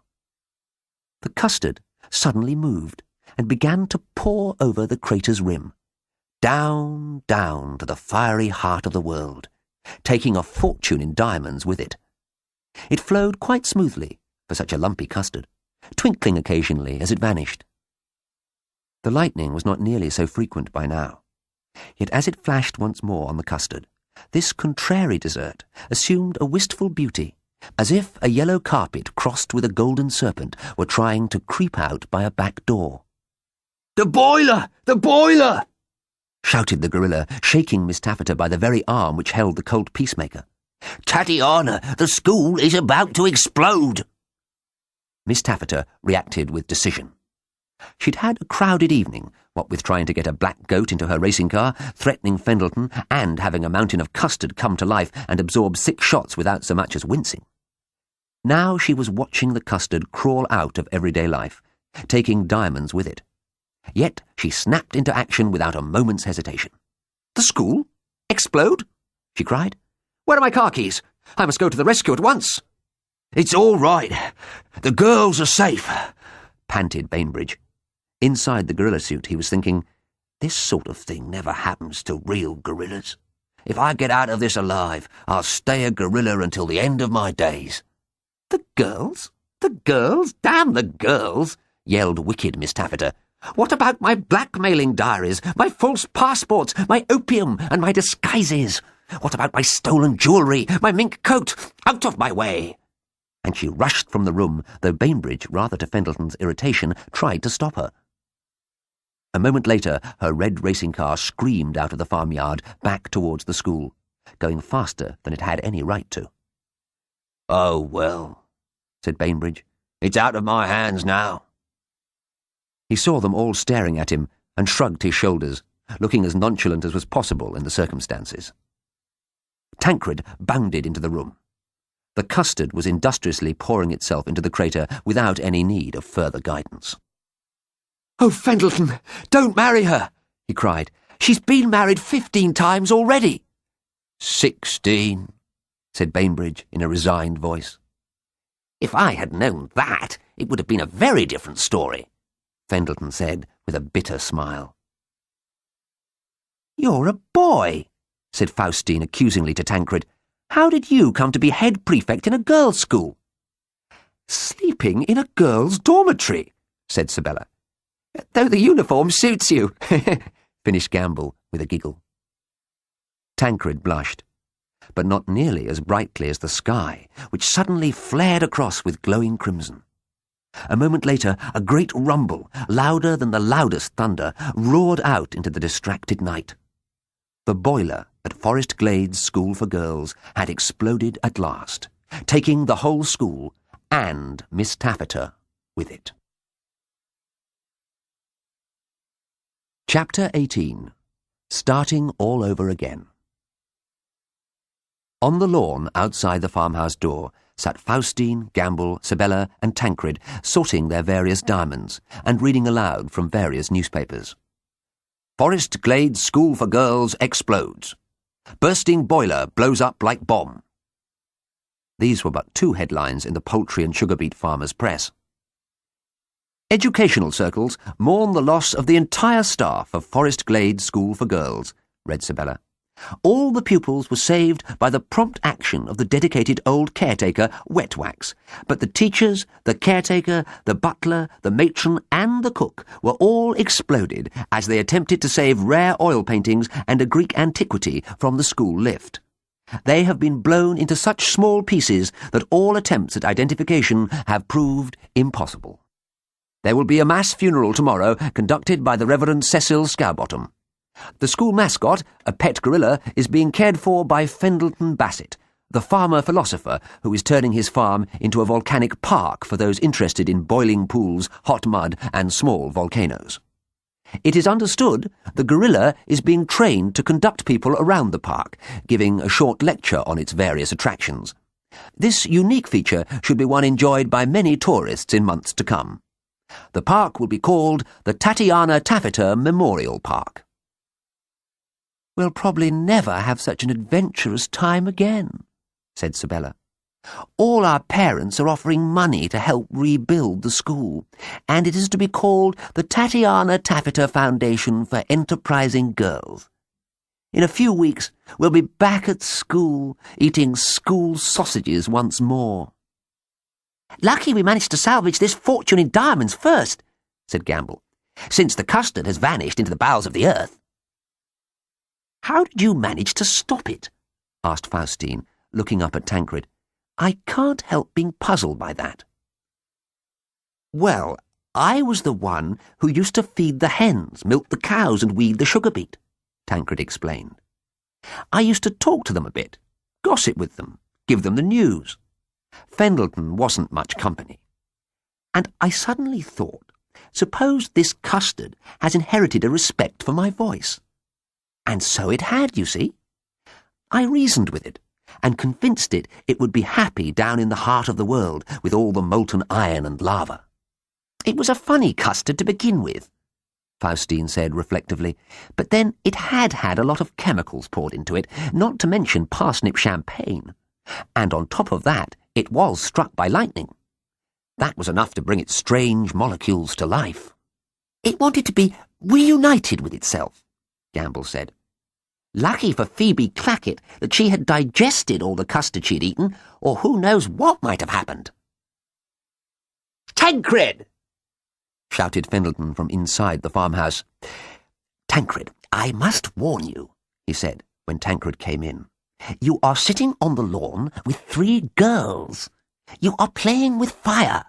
The custard suddenly moved and began to pour over the crater's rim, down, down to the fiery heart of the world, taking a fortune in diamonds with it. It flowed quite smoothly for such a lumpy custard, twinkling occasionally as it vanished. The lightning was not nearly so frequent by now, yet as it flashed once more on the custard, this contrary dessert assumed a wistful beauty, as if a yellow carpet crossed with a golden serpent were trying to creep out by a back door. "The boiler! The boiler!" shouted the gorilla, shaking Miss Taffeta by the very arm which held the colt peacemaker. "Tatiana, the school is about to explode." Miss Taffeta reacted with decision. She'd had a crowded evening, what with trying to get a black goat into her racing car, threatening Fendleton, and having a mountain of custard come to life and absorb 6 shots without so much as wincing. Now she was watching the custard crawl out of everyday life, taking diamonds with it. Yet she snapped into action without a moment's hesitation. "The school? Explode?" she cried. "Where are my car keys? I must go to the rescue at once." "It's all right. The girls are safe," panted Bainbridge. Inside the gorilla suit, he was thinking, "This sort of thing never happens to real gorillas. If I get out of this alive, I'll stay a gorilla until the end of my days." "The girls? The girls? Damn the girls!" yelled wicked Miss Taffeta. "What about my blackmailing diaries, my false passports, my opium, and my disguises? What about my stolen jewellery, my mink coat? Out of my way!" And she rushed from the room, though Bainbridge, rather to Fendleton's irritation, tried to stop her. A moment later, her red racing car screamed out of the farmyard back towards the school, going faster than it had any right to. "Oh, well," said Bainbridge. "It's out of my hands now." He saw them all staring at him and shrugged his shoulders, looking as nonchalant as was possible in the circumstances. Tancred bounded into the room. The custard was industriously pouring itself into the crater without any need of further guidance. "Oh, Fendleton, don't marry her!" he cried. "She's been married 15 times already." 16, said Bainbridge in a resigned voice. "If I had known that, it would have been a very different story," Fendleton said with a bitter smile. "You're a boy," said Faustine accusingly to Tancred. "How did you come to be head prefect in a girls' school?" "Sleeping in a girls' dormitory," said Sibella. "Though the uniform suits you," finished Gamble with a giggle. Tancred blushed, but not nearly as brightly as the sky, which suddenly flared across with glowing crimson. A moment later, a great rumble, louder than the loudest thunder, roared out into the distracted night. The boiler at Forest Glades School for Girls had exploded at last, taking the whole school and Miss Taffeta with it. Chapter 18. Starting all over again. On the lawn outside the farmhouse door sat Faustine, Gamble, Sabella and Tancred sorting their various diamonds and reading aloud from various newspapers. Forest Glades School for Girls explodes. Bursting boiler blows up like bomb. These were but 2 headlines in the poultry and sugar beet farmers' press. Educational circles mourn the loss of the entire staff of Forest Glades School for Girls, read Sabella. All the pupils were saved by the prompt action of the dedicated old caretaker, Wetwax, but the teachers, the caretaker, the butler, the matron and the cook were all exploded as they attempted to save rare oil paintings and a Greek antiquity from the school lift. They have been blown into such small pieces that all attempts at identification have proved impossible. There will be a mass funeral tomorrow conducted by the Reverend Cecil Scarbottom. The school mascot, a pet gorilla, is being cared for by Fendleton Bassett, the farmer-philosopher who is turning his farm into a volcanic park for those interested in boiling pools, hot mud and small volcanoes. It is understood the gorilla is being trained to conduct people around the park, giving a short lecture on its various attractions. This unique feature should be one enjoyed by many tourists in months to come. The park will be called the Tatiana Taffeta Memorial Park. "We'll probably never have such an adventurous time again," said Sabella. "All our parents are offering money to help rebuild the school, and it is to be called the Tatiana Taffeta Foundation for Enterprising Girls. In a few weeks we'll be back at school, eating school sausages once more." "Lucky we managed to salvage this fortune in diamonds first," said Gamble, "since the custard has vanished into the bowels of the earth." "How did you manage to stop it?" asked Faustine, looking up at Tancred. "I can't help being puzzled by that." "Well, I was the one who used to feed the hens, milk the cows and weed the sugar beet," Tancred explained. "I used to talk to them a bit, gossip with them, give them the news. Fendleton wasn't much company. And I suddenly thought, suppose this custard has inherited a respect for my voice. And so it had, you see. I reasoned with it, and convinced it would be happy down in the heart of the world with all the molten iron and lava. It was a funny custard to begin with," Faustine said reflectively, "but then it had had a lot of chemicals poured into it, not to mention parsnip champagne. And on top of that, it was struck by lightning. That was enough to bring its strange molecules to life." "It wanted to be reunited with itself," Gamble said. "Lucky for Phoebe Clackett that she had digested all the custard she'd eaten, or who knows what might have happened." "Tancred!" shouted Fendleton from inside the farmhouse. "Tancred, I must warn you," he said when Tancred came in. "You are sitting on the lawn with 3 girls. You are playing with fire.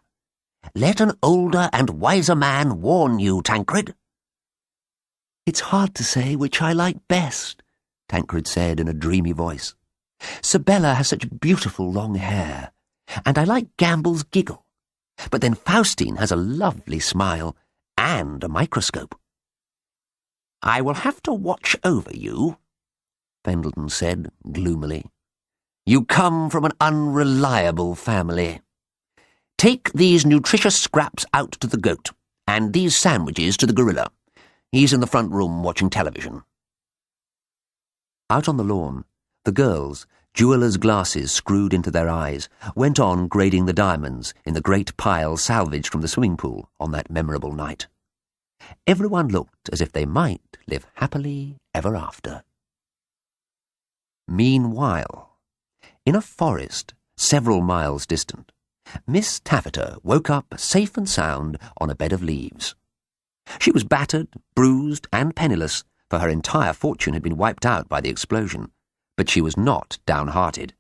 Let an older and wiser man warn you, Tancred." "It's hard to say which I like best," Tancred said in a dreamy voice. "Sabella has such beautiful long hair, and I like Gamble's giggle. But then Faustine has a lovely smile and a microscope." "I will have to watch over you," Fendleton said gloomily. "You come from an unreliable family. Take these nutritious scraps out to the goat, and these sandwiches to the gorilla. He's in the front room watching television." Out on the lawn, the girls, jewellers' glasses screwed into their eyes, went on grading the diamonds in the great pile salvaged from the swimming pool on that memorable night. Everyone looked as if they might live happily ever after. Meanwhile, in a forest several miles distant, Miss Taffeta woke up safe and sound on a bed of leaves. She was battered, bruised, and penniless, for her entire fortune had been wiped out by the explosion, but she was not downhearted.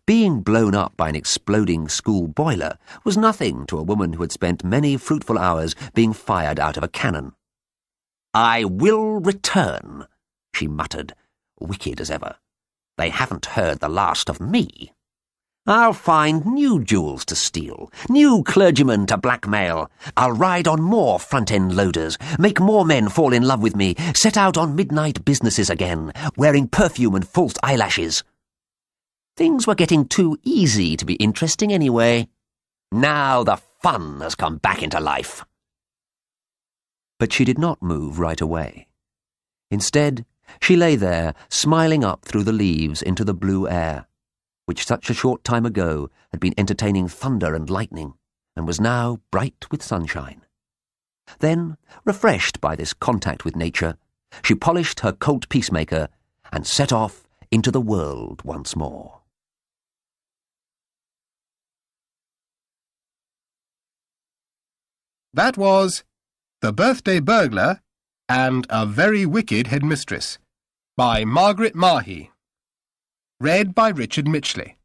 Being blown up by an exploding school boiler was nothing to a woman who had spent many fruitful hours being fired out of a cannon. "I will return," she muttered, wicked as ever. "They haven't heard the last of me. I'll find new jewels to steal, new clergymen to blackmail. I'll ride on more front-end loaders, make more men fall in love with me, set out on midnight businesses again, wearing perfume and false eyelashes. Things were getting too easy to be interesting anyway. Now the fun has come back into life. But she did not move right away. Instead, she lay there, smiling up through the leaves into the blue air, which such a short time ago had been entertaining thunder and lightning, and was now bright with sunshine. Then, refreshed by this contact with nature, she polished her Colt peacemaker and set off into the world once more. That was The Birthday Burglar and A Very Wicked Headmistress by Margaret Mahy. Read by Richard Mitchley.